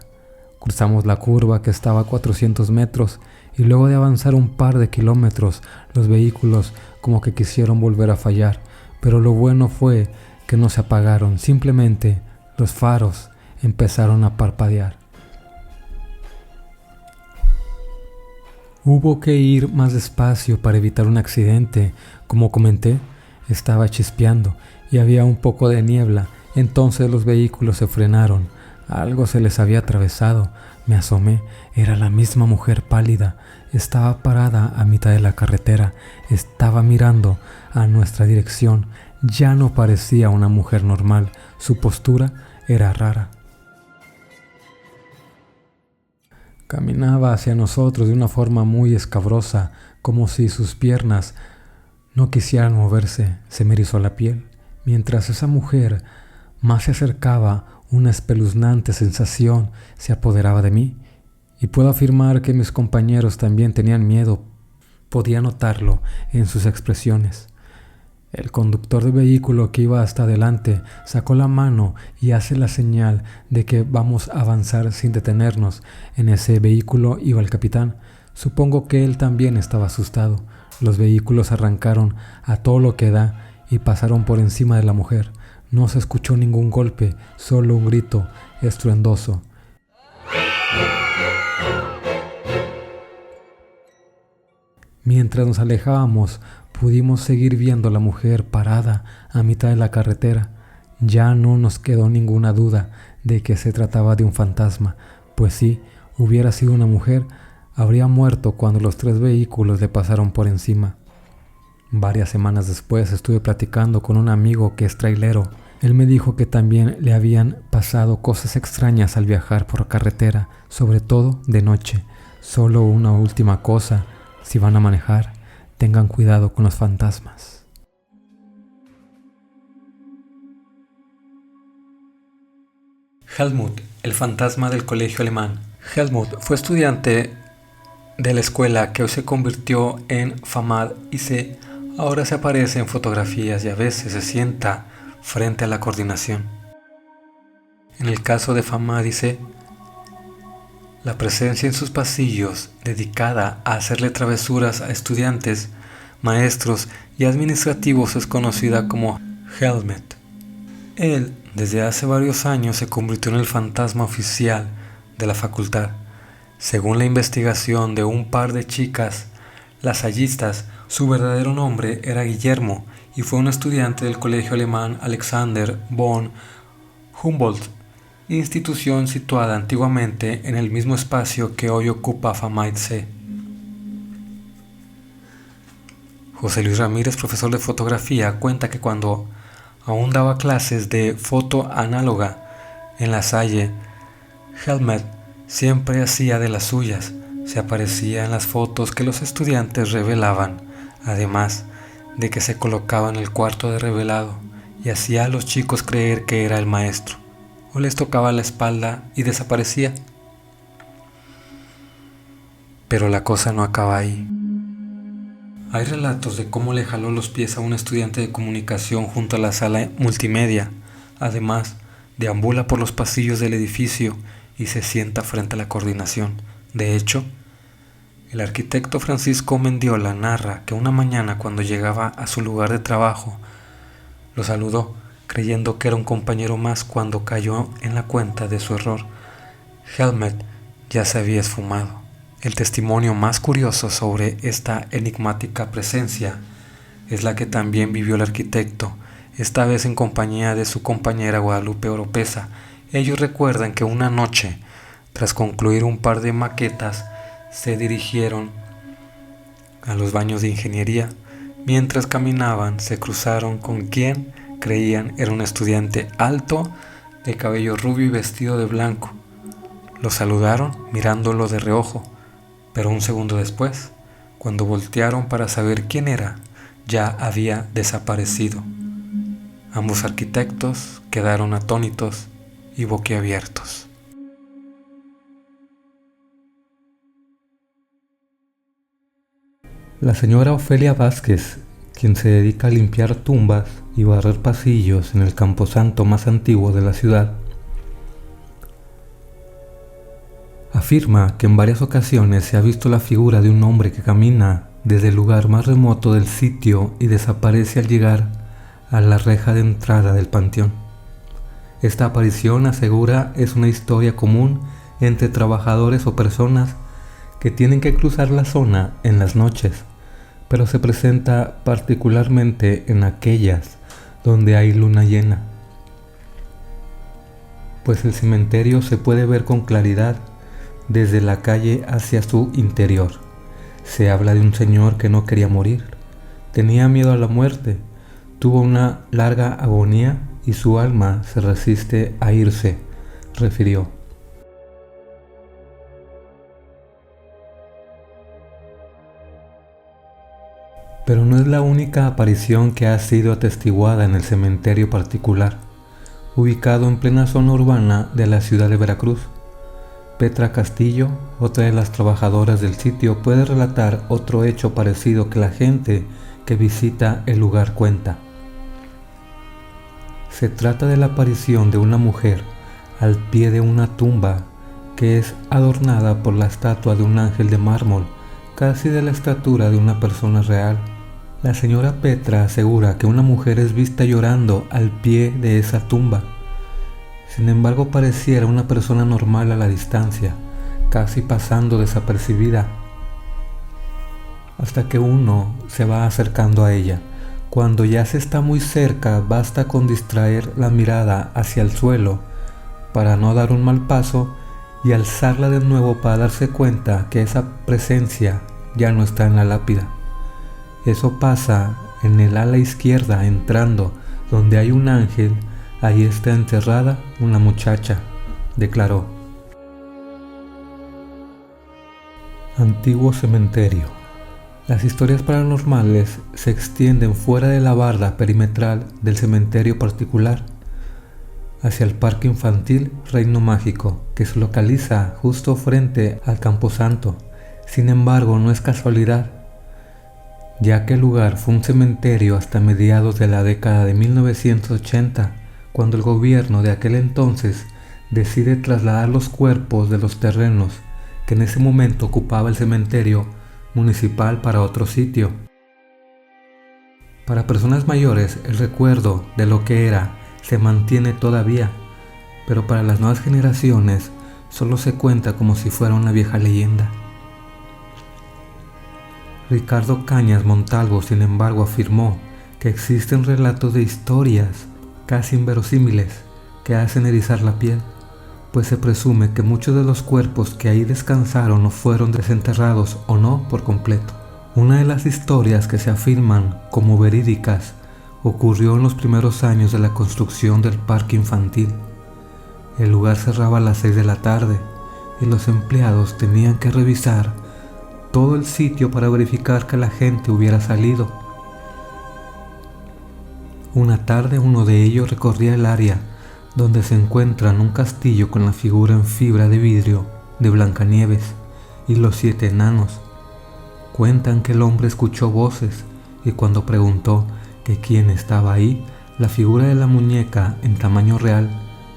Cruzamos la curva que estaba a 400 metros y luego de avanzar un par de kilómetros, los vehículos como que quisieron volver a fallar, pero lo bueno fue que no se apagaron, simplemente los faros empezaron a parpadear. Hubo que ir más despacio para evitar un accidente. Como comenté, estaba chispeando y había un poco de niebla, entonces los vehículos se frenaron. Algo se les había atravesado. Me asomé, era la misma mujer pálida. Estaba parada a mitad de la carretera, estaba mirando a nuestra dirección. Ya no parecía una mujer normal, su postura era rara. Caminaba hacia nosotros de una forma muy escabrosa, como si sus piernas no quisieran moverse, se me erizó la piel. Mientras esa mujer más se acercaba, una espeluznante sensación se apoderaba de mí, y puedo afirmar que mis compañeros también tenían miedo. Podía notarlo en sus expresiones. El conductor del vehículo que iba hasta adelante sacó la mano y hace la señal de que vamos a avanzar sin detenernos. En ese vehículo iba el capitán. Supongo que él también estaba asustado. Los vehículos arrancaron a todo lo que da y pasaron por encima de la mujer. No se escuchó ningún golpe, solo un grito estruendoso. Mientras nos alejábamos, pudimos seguir viendo a la mujer parada a mitad de la carretera. Ya no nos quedó ninguna duda de que se trataba de un fantasma, pues si hubiera sido una mujer, habría muerto cuando los 3 vehículos le pasaron por encima. Varias semanas después estuve platicando con un amigo que es trailero. Él me dijo que también le habían pasado cosas extrañas al viajar por carretera, sobre todo de noche. Solo una última cosa: si van a manejar, tengan cuidado con los fantasmas. Helmut, el fantasma del colegio alemán. Helmut fue estudiante de la escuela que hoy se convirtió en FAMAD IC. Ahora se aparece en fotografías y a veces se sienta frente a la coordinación. En el caso de FAMAD IC, la presencia en sus pasillos dedicada a hacerle travesuras a estudiantes, maestros y administrativos es conocida como Helmut. Él, desde hace varios años, se convirtió en el fantasma oficial de la facultad. Según la investigación de un par de chicas lasallistas, su verdadero nombre era Guillermo y fue un estudiante del colegio alemán Alexander von Humboldt, institución situada antiguamente en el mismo espacio que hoy ocupa FAMAD C. José Luis Ramírez, profesor de fotografía, cuenta que cuando aún daba clases de foto análoga en La Salle, Helmut siempre hacía de las suyas. Se aparecía en las fotos que los estudiantes revelaban, además de que se colocaba en el cuarto de revelado y hacía a los chicos creer que era el maestro, o les tocaba la espalda y desaparecía. Pero la cosa no acaba ahí. Hay relatos de cómo le jaló los pies a un estudiante de comunicación junto a la sala multimedia. Además, deambula por los pasillos del edificio y se sienta frente a la coordinación. De hecho, el arquitecto Francisco Mendiola narra que una mañana, cuando llegaba a su lugar de trabajo, lo saludó, creyendo que era un compañero más. Cuando cayó en la cuenta de su error, Helmut ya se había esfumado. El testimonio más curioso sobre esta enigmática presencia es la que también vivió el arquitecto, esta vez en compañía de su compañera Guadalupe Oropesa. Ellos recuerdan que una noche, tras concluir un par de maquetas, se dirigieron a los baños de ingeniería. Mientras caminaban, se cruzaron con quien creían era un estudiante alto, de cabello rubio y vestido de blanco. Lo saludaron mirándolo de reojo, pero un segundo después, cuando voltearon para saber quién era, ya había desaparecido. Ambos arquitectos quedaron atónitos y boquiabiertos. La señora Ofelia Vázquez, quien se dedica a limpiar tumbas y barrer pasillos en el camposanto más antiguo de la ciudad, afirma que en varias ocasiones se ha visto la figura de un hombre que camina desde el lugar más remoto del sitio y desaparece al llegar a la reja de entrada del panteón. Esta aparición, asegura, es una historia común entre trabajadores o personas que tienen que cruzar la zona en las noches, pero se presenta particularmente en aquellas donde hay luna llena, pues el cementerio se puede ver con claridad desde la calle hacia su interior. Se habla de un señor que no quería morir, tenía miedo a la muerte, tuvo una larga agonía y su alma se resiste a irse, refirió. Pero no es la única aparición que ha sido atestiguada en el cementerio particular, ubicado en plena zona urbana de la ciudad de Veracruz. Petra Castillo, otra de las trabajadoras del sitio, puede relatar otro hecho parecido que la gente que visita el lugar cuenta. Se trata de la aparición de una mujer al pie de una tumba que es adornada por la estatua de un ángel de mármol, casi de la estatura de una persona real. La señora Petra asegura que una mujer es vista llorando al pie de esa tumba. Sin embargo, pareciera una persona normal a la distancia, casi pasando desapercibida, hasta que uno se va acercando a ella. Cuando ya se está muy cerca, basta con distraer la mirada hacia el suelo para no dar un mal paso y alzarla de nuevo para darse cuenta que esa presencia ya no está en la lápida. Eso pasa en el ala izquierda, entrando donde hay un ángel. Ahí está enterrada una muchacha, declaró. Antiguo cementerio. Las historias paranormales se extienden fuera de la barda perimetral del cementerio particular, hacia el parque infantil Reino Mágico, que se localiza justo frente al Camposanto. Sin embargo, no es casualidad, ya que el lugar fue un cementerio hasta mediados de la década de 1980, cuando el gobierno de aquel entonces decide trasladar los cuerpos de los terrenos que en ese momento ocupaba el cementerio municipal para otro sitio. Para personas mayores, el recuerdo de lo que era se mantiene todavía, pero para las nuevas generaciones solo se cuenta como si fuera una vieja leyenda. Ricardo Cañas Montalvo, sin embargo, afirmó que existen relatos de historias casi inverosímiles que hacen erizar la piel, pues se presume que muchos de los cuerpos que ahí descansaron no fueron desenterrados o no por completo. Una de las historias que se afirman como verídicas ocurrió en los primeros años de la construcción del parque infantil. El lugar cerraba a las 6 de la tarde y los empleados tenían que revisar todo el sitio para verificar que la gente hubiera salido. Una tarde uno de ellos recorría el área donde se encuentran un castillo con la figura en fibra de vidrio de Blancanieves y los 7 enanos. Cuentan que el hombre escuchó voces y cuando preguntó que quién estaba ahí, la figura de la muñeca en tamaño real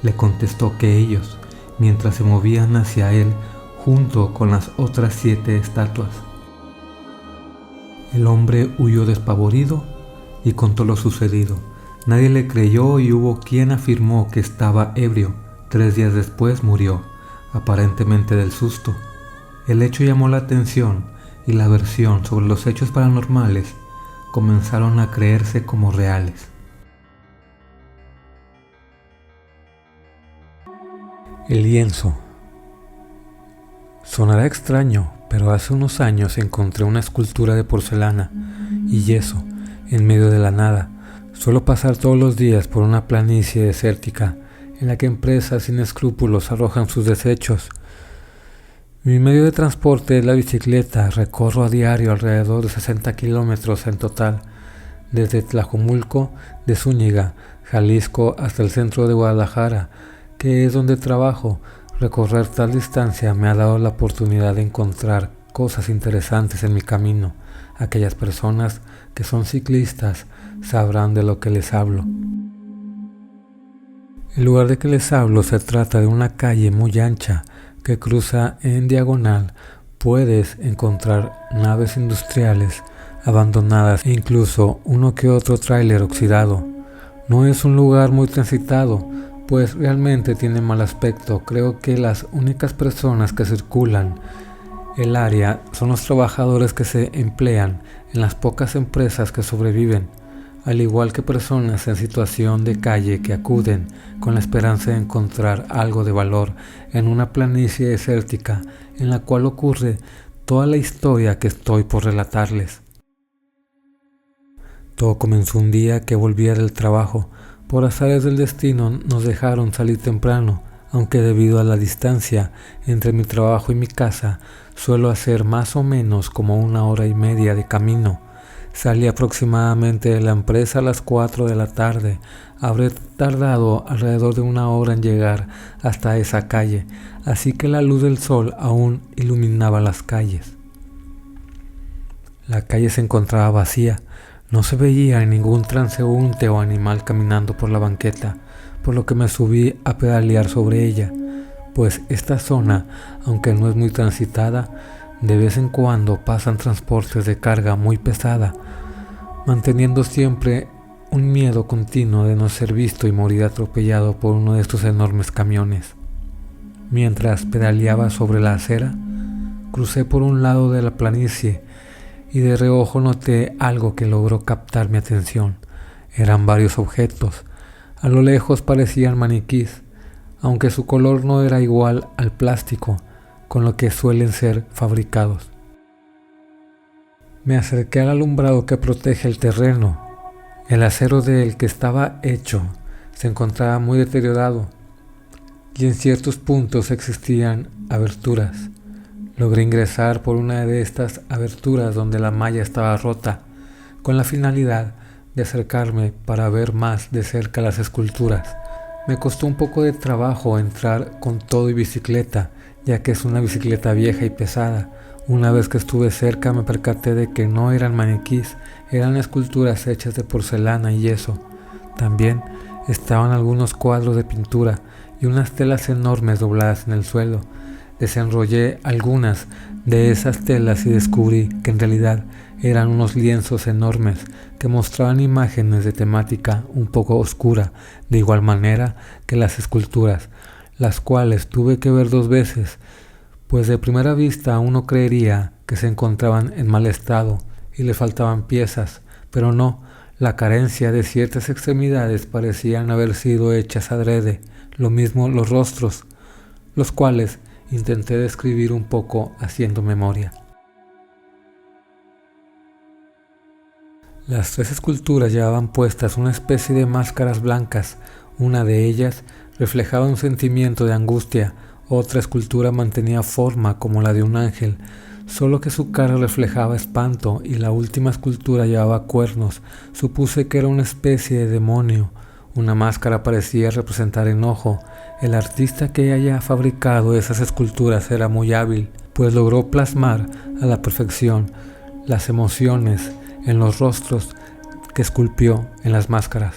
le contestó que ellos, mientras se movían hacia él junto con las otras 7 estatuas. El hombre huyó despavorido y contó lo sucedido. Nadie le creyó y hubo quien afirmó que estaba ebrio. 3 días después murió, aparentemente del susto. El hecho llamó la atención y la versión sobre los hechos paranormales comenzaron a creerse como reales. El lienzo. Sonará extraño, pero hace unos años encontré una escultura de porcelana y yeso en medio de la nada. Suelo pasar todos los días por una planicie desértica en la que empresas sin escrúpulos arrojan sus desechos. Mi medio de transporte es la bicicleta. Recorro a diario alrededor de 60 kilómetros en total, desde Tlajomulco de Zúñiga, Jalisco, hasta el centro de Guadalajara, que es donde trabajo. Recorrer tal distancia me ha dado la oportunidad de encontrar cosas interesantes en mi camino. Aquellas personas que son ciclistas sabrán de lo que les hablo. El lugar de que les hablo se trata de una calle muy ancha que cruza en diagonal. Puedes encontrar naves industriales abandonadas e incluso uno que otro tráiler oxidado. No es un lugar muy transitado, pues realmente tiene mal aspecto. Creo que las únicas personas que circulan el área son los trabajadores que se emplean en las pocas empresas que sobreviven, al igual que personas en situación de calle que acuden con la esperanza de encontrar algo de valor en una planicie desértica en la cual ocurre toda la historia que estoy por relatarles. Todo comenzó un día que volvía del trabajo. Por azares del destino nos dejaron salir temprano, aunque debido a la distancia entre mi trabajo y mi casa suelo hacer más o menos como 1 hora y media de camino. Salí aproximadamente de la empresa a las 4 de la tarde. Habré tardado alrededor de 1 hora en llegar hasta esa calle, así que la luz del sol aún iluminaba las calles. La calle se encontraba vacía, no se veía ningún transeúnte o animal caminando por la banqueta, por lo que me subí a pedalear sobre ella, pues esta zona, aunque no es muy transitada, de vez en cuando pasan transportes de carga muy pesada, manteniendo siempre un miedo continuo de no ser visto y morir atropellado por uno de estos enormes camiones. Mientras pedaleaba sobre la acera, crucé por un lado de la planicie y de reojo noté algo que logró captar mi atención. Eran varios objetos. A lo lejos parecían maniquís, aunque su color no era igual al plástico con lo que suelen ser fabricados. Me acerqué al alumbrado que protege el terreno. El acero del que estaba hecho se encontraba muy deteriorado y en ciertos puntos existían aberturas. Logré ingresar por una de estas aberturas donde la malla estaba rota, con la finalidad de acercarme para ver más de cerca las esculturas. Me costó un poco de trabajo entrar con todo y bicicleta, ya que es una bicicleta vieja y pesada. Una vez que estuve cerca me percaté de que no eran maniquís, eran esculturas hechas de porcelana y yeso. También estaban algunos cuadros de pintura y unas telas enormes dobladas en el suelo. Desenrollé algunas de esas telas y descubrí que en realidad eran unos lienzos enormes que mostraban imágenes de temática un poco oscura, de igual manera que las esculturas, las cuales tuve que ver 2 veces, pues de primera vista uno creería que se encontraban en mal estado y le faltaban piezas, pero no, la carencia de ciertas extremidades parecían haber sido hechas adrede, lo mismo los rostros, los cuales intenté describir un poco haciendo memoria. Las 3 esculturas llevaban puestas una especie de máscaras blancas. Una de ellas reflejaba un sentimiento de angustia, otra escultura mantenía forma como la de un ángel, solo que su cara reflejaba espanto, y la última escultura llevaba cuernos. Supuse que era una especie de demonio. Una máscara parecía representar enojo. El artista que haya fabricado esas esculturas era muy hábil, pues logró plasmar a la perfección las emociones en los rostros que esculpió en las máscaras.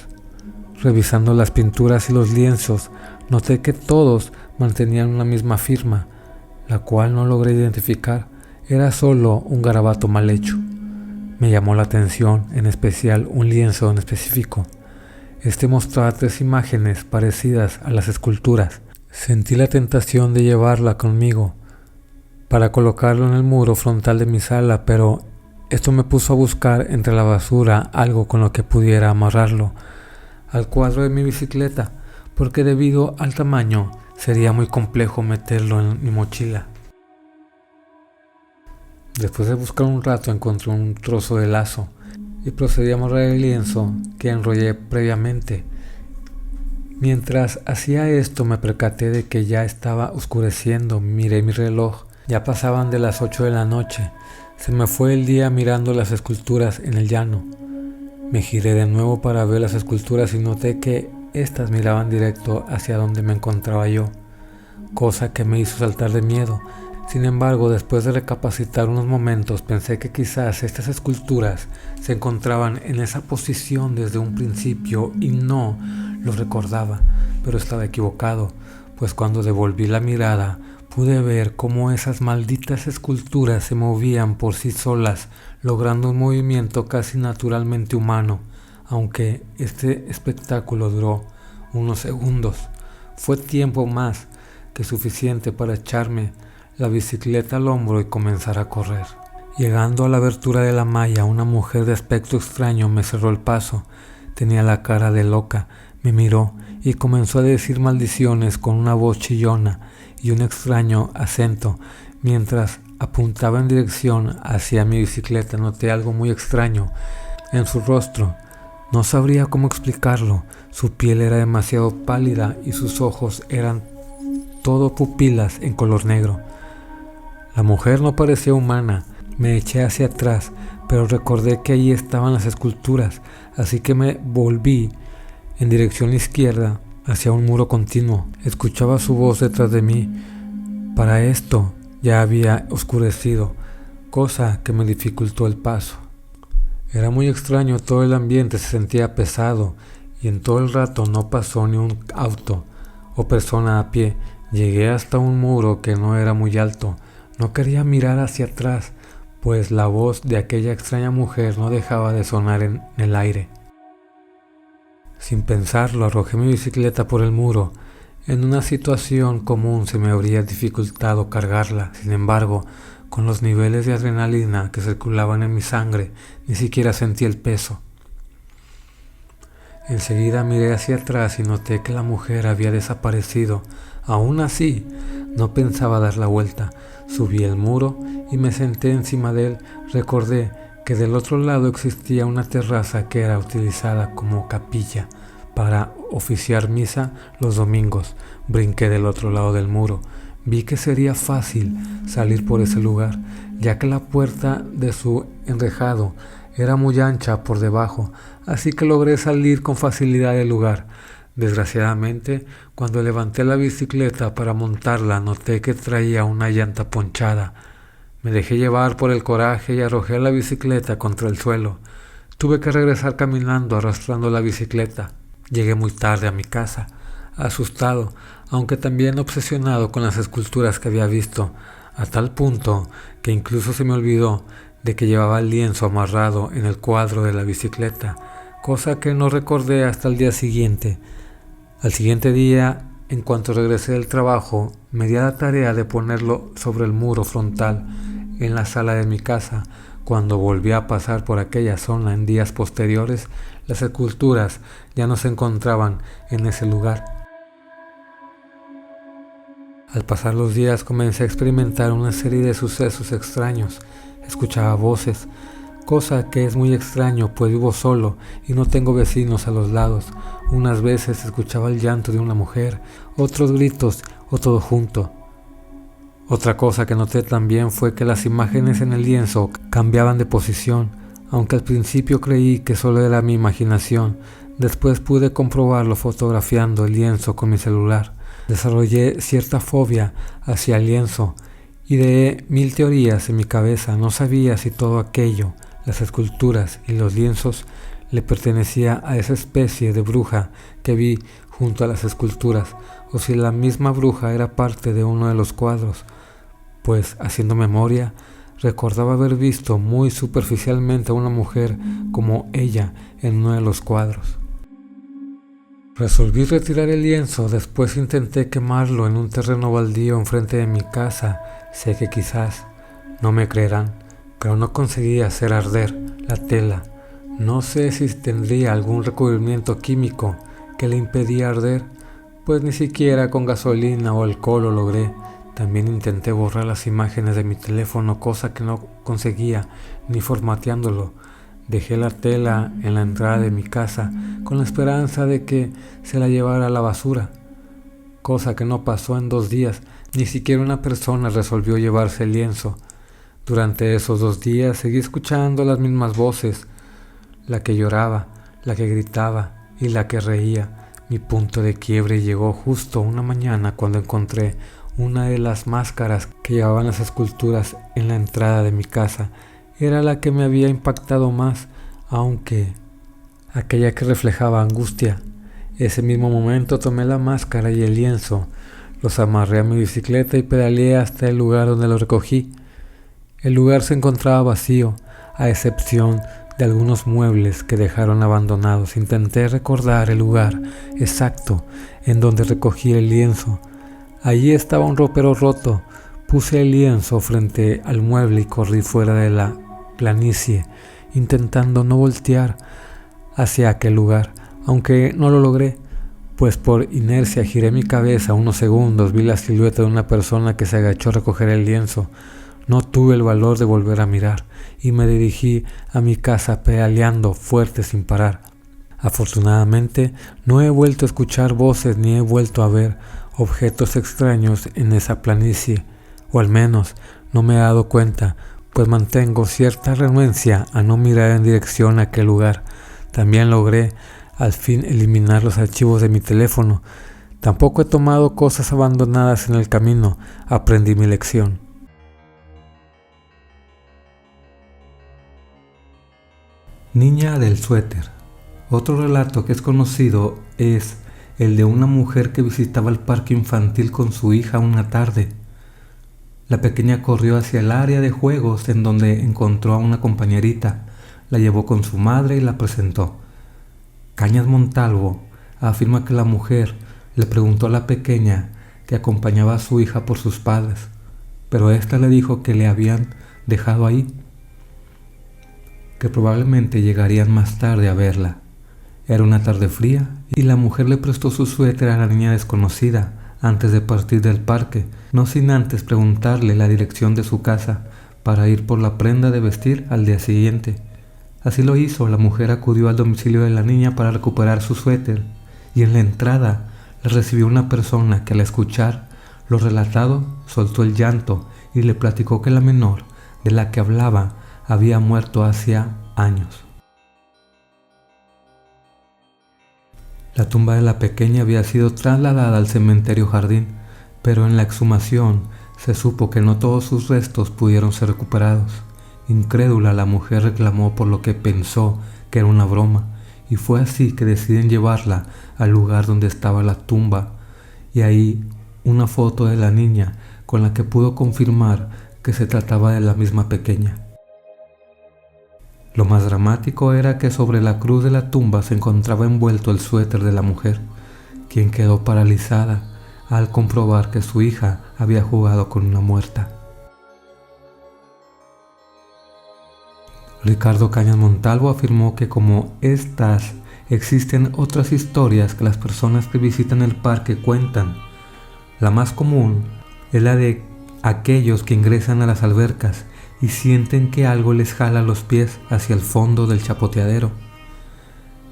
Revisando las pinturas y los lienzos, noté que todos mantenían una misma firma, la cual no logré identificar. Era solo un garabato mal hecho. Me llamó la atención, en especial un lienzo en específico. Este mostraba 3 imágenes parecidas a las esculturas. Sentí la tentación de llevarla conmigo para colocarlo en el muro frontal de mi sala, pero esto me puso a buscar entre la basura algo con lo que pudiera amarrarlo al cuadro de mi bicicleta, porque debido al tamaño sería muy complejo meterlo en mi mochila. Después de buscar un rato encontré un trozo de lazo y procedí a amarrar el lienzo que enrollé previamente. Mientras hacía esto me percaté de que ya estaba oscureciendo. Miré mi reloj, ya pasaban de las 8 de la noche. Se me fue el día mirando las esculturas en el llano. Me giré de nuevo para ver las esculturas y noté que éstas miraban directo hacia donde me encontraba yo, cosa que me hizo saltar de miedo. Sin embargo, después de recapacitar unos momentos, pensé que quizás estas esculturas se encontraban en esa posición desde un principio y no lo recordaba, pero estaba equivocado, pues cuando devolví la mirada, pude ver cómo esas malditas esculturas se movían por sí solas, logrando un movimiento casi naturalmente humano, aunque este espectáculo duró unos segundos. Fue tiempo más que suficiente para echarme la bicicleta al hombro y comenzar a correr. Llegando a la abertura de la malla, una mujer de aspecto extraño me cerró el paso. Tenía la cara de loca, me miró y comenzó a decir maldiciones con una voz chillona y un extraño acento. Mientras apuntaba en dirección hacia mi bicicleta, noté algo muy extraño en su rostro. No sabría cómo explicarlo. Su piel era demasiado pálida y sus ojos eran todo pupilas en color negro. La mujer no parecía humana. Me eché hacia atrás, pero recordé que allí estaban las esculturas, así que me volví en dirección izquierda hacia un muro continuo. Escuchaba su voz detrás de mí. Para esto ya había oscurecido, cosa que me dificultó el paso. Era muy extraño, todo el ambiente se sentía pesado y en todo el rato no pasó ni un auto o persona a pie. Llegué hasta un muro que no era muy alto. No quería mirar hacia atrás, pues la voz de aquella extraña mujer no dejaba de sonar en el aire. Sin pensarlo, arrojé mi bicicleta por el muro. En una situación común se me habría dificultado cargarla. Sin embargo, con los niveles de adrenalina que circulaban en mi sangre, ni siquiera sentí el peso. Enseguida miré hacia atrás y noté que la mujer había desaparecido. Aún así, no pensaba dar la vuelta. Subí el muro y me senté encima de él. Recordé que del otro lado existía una terraza que era utilizada como capilla para oficiar misa los domingos. Brinqué del otro lado del muro. Vi que sería fácil salir por ese lugar, ya que la puerta de su enrejado era muy ancha por debajo, así que logré salir con facilidad del lugar. Desgraciadamente, cuando levanté la bicicleta para montarla, noté que traía una llanta ponchada. Me dejé llevar por el coraje y arrojé la bicicleta contra el suelo. Tuve que regresar caminando, arrastrando la bicicleta. Llegué muy tarde a mi casa, asustado, aunque también obsesionado con las esculturas que había visto, a tal punto que incluso se me olvidó de que llevaba el lienzo amarrado en el cuadro de la bicicleta, cosa que no recordé hasta el día siguiente. Al siguiente día, en cuanto regresé del trabajo, me di a la tarea de ponerlo sobre el muro frontal en la sala de mi casa. Cuando volví a pasar por aquella zona en días posteriores, las esculturas ya no se encontraban en ese lugar. Al pasar los días comencé a experimentar una serie de sucesos extraños. Escuchaba voces, cosa que es muy extraño pues vivo solo y no tengo vecinos a los lados. Unas veces escuchaba el llanto de una mujer, otros gritos o todo junto. Otra cosa que noté también fue que las imágenes en el lienzo cambiaban de posición, aunque al principio creí que solo era mi imaginación. Después pude comprobarlo fotografiando el lienzo con mi celular. Desarrollé cierta fobia hacia el lienzo. Ideé 1000 teorías en mi cabeza. No sabía si todo aquello, las esculturas y los lienzos, le pertenecía a esa especie de bruja que vi junto a las esculturas, o si la misma bruja era parte de uno de los cuadros, pues, haciendo memoria, recordaba haber visto muy superficialmente a una mujer como ella en uno de los cuadros. Resolví retirar el lienzo, después intenté quemarlo en un terreno baldío enfrente de mi casa. Sé que quizás no me creerán, pero no conseguí hacer arder la tela. No sé si tendría algún recubrimiento químico que le impedía arder, pues ni siquiera con gasolina o alcohol lo logré. También intenté borrar las imágenes de mi teléfono, cosa que no conseguía ni formateándolo. Dejé la tela en la entrada de mi casa con la esperanza de que se la llevara a la basura, cosa que no pasó en 2 días. Ni siquiera una persona resolvió llevarse el lienzo. Durante esos 2 días seguí escuchando las mismas voces, la que lloraba, la que gritaba y la que reía. Mi punto de quiebre llegó justo una mañana cuando encontré una de las máscaras que llevaban las esculturas en la entrada de mi casa. Era la que me había impactado más, aunque aquella que reflejaba angustia. Ese mismo momento tomé la máscara y el lienzo, los amarré a mi bicicleta y pedaleé hasta el lugar donde los recogí. El lugar se encontraba vacío, a excepción de algunos muebles que dejaron abandonados. Intenté recordar el lugar exacto en donde recogí el lienzo. Allí estaba un ropero roto. Puse el lienzo frente al mueble y corrí fuera de la planicie, intentando no voltear hacia aquel lugar, aunque no lo logré, pues por inercia giré mi cabeza unos segundos. Vi la silueta de una persona que se agachó a recoger el lienzo. No tuve el valor de volver a mirar y me dirigí a mi casa pedaleando fuerte sin parar. Afortunadamente no he vuelto a escuchar voces ni he vuelto a ver objetos extraños en esa planicie, o al menos no me he dado cuenta, pues mantengo cierta renuencia a no mirar en dirección a aquel lugar. También logré al fin eliminar los archivos de mi teléfono. Tampoco he tomado cosas abandonadas en el camino. Aprendí mi lección. Niña del suéter. Otro relato que es conocido es el de una mujer que visitaba el parque infantil con su hija una tarde. La pequeña corrió hacia el área de juegos en donde encontró a una compañerita, la llevó con su madre y la presentó. Cañas Montalvo afirma que la mujer le preguntó a la pequeña que acompañaba a su hija por sus padres, pero ésta le dijo que le habían dejado ahí, que probablemente llegarían más tarde a verla. Era una tarde fría y la mujer le prestó su suéter a la niña desconocida antes de partir del parque, no sin antes preguntarle la dirección de su casa para ir por la prenda de vestir al día siguiente. Así lo hizo. La mujer acudió al domicilio de la niña para recuperar su suéter y en la entrada la recibió una persona que al escuchar lo relatado soltó el llanto y le platicó que la menor de la que hablaba había muerto hacía años. La tumba de la pequeña había sido trasladada al cementerio Jardín, pero en la exhumación se supo que no todos sus restos pudieron ser recuperados. Incrédula, la mujer reclamó por lo que pensó que era una broma, y fue así que deciden llevarla al lugar donde estaba la tumba, y ahí una foto de la niña con la que pudo confirmar que se trataba de la misma pequeña. Lo más dramático era que sobre la cruz de la tumba se encontraba envuelto el suéter de la mujer, quien quedó paralizada al comprobar que su hija había jugado con una muerta. Ricardo Cañas Montalvo afirmó que como estas existen otras historias que las personas que visitan el parque cuentan. La más común es la de aquellos que ingresan a las albercas y sienten que algo les jala los pies hacia el fondo del chapoteadero.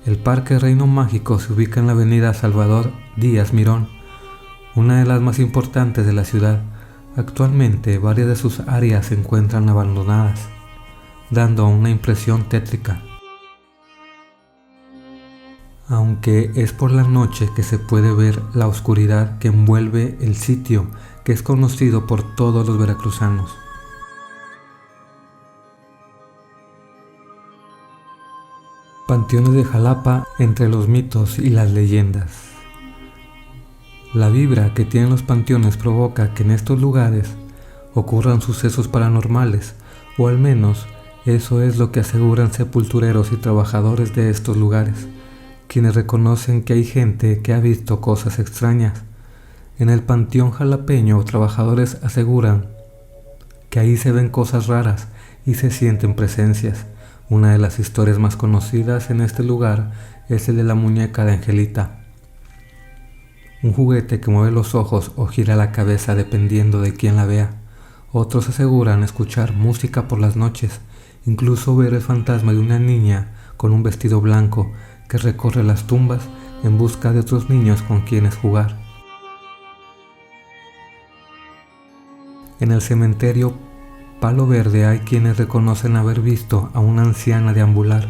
El Parque Reino Mágico se ubica en la avenida Salvador Díaz Mirón, una de las más importantes de la ciudad. Actualmente varias de sus áreas se encuentran abandonadas, dando una impresión tétrica. Aunque es por la noche que se puede ver la oscuridad que envuelve el sitio, que es conocido por todos los veracruzanos. Panteones de Jalapa entre los mitos y las leyendas. La vibra que tienen los panteones provoca que en estos lugares ocurran sucesos paranormales, o al menos eso es lo que aseguran sepultureros y trabajadores de estos lugares, quienes reconocen que hay gente que ha visto cosas extrañas. En el panteón jalapeño, trabajadores aseguran que ahí se ven cosas raras y se sienten presencias. Una de las historias más conocidas en este lugar es el de la muñeca de Angelita, un juguete que mueve los ojos o gira la cabeza dependiendo de quién la vea. Otros aseguran escuchar música por las noches, incluso ver el fantasma de una niña con un vestido blanco que recorre las tumbas en busca de otros niños con quienes jugar. En el cementerio Palo Verde hay quienes reconocen haber visto a una anciana deambular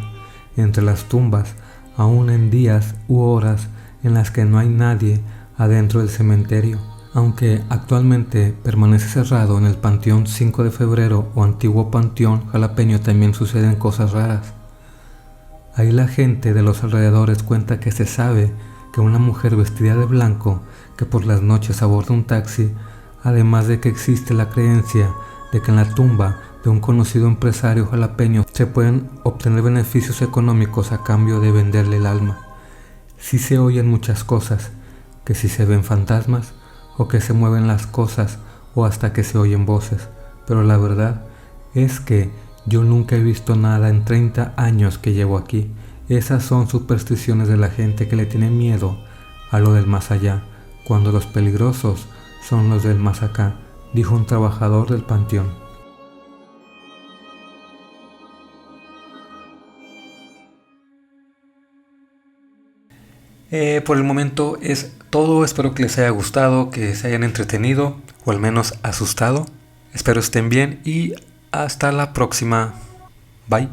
entre las tumbas, aún en días u horas en las que no hay nadie adentro del cementerio, aunque actualmente permanece cerrado. En el Panteón 5 de Febrero o antiguo Panteón Jalapeño también suceden cosas raras. Ahí la gente de los alrededores cuenta que se sabe que una mujer vestida de blanco que por las noches aborda un taxi, además de que existe la creencia de que en la tumba de un conocido empresario jalapeño se pueden obtener beneficios económicos a cambio de venderle el alma. Sí se oyen muchas cosas, que si se ven fantasmas, o que se mueven las cosas, o hasta que se oyen voces, pero la verdad es que yo nunca he visto nada en 30 años que llevo aquí. Esas son supersticiones de la gente que le tiene miedo a lo del más allá, cuando los peligrosos son los del más acá, dijo un trabajador del panteón. Por el momento es todo. Espero que les haya gustado, que se hayan entretenido o al menos asustado. Espero estén bien y Hasta la próxima. Bye.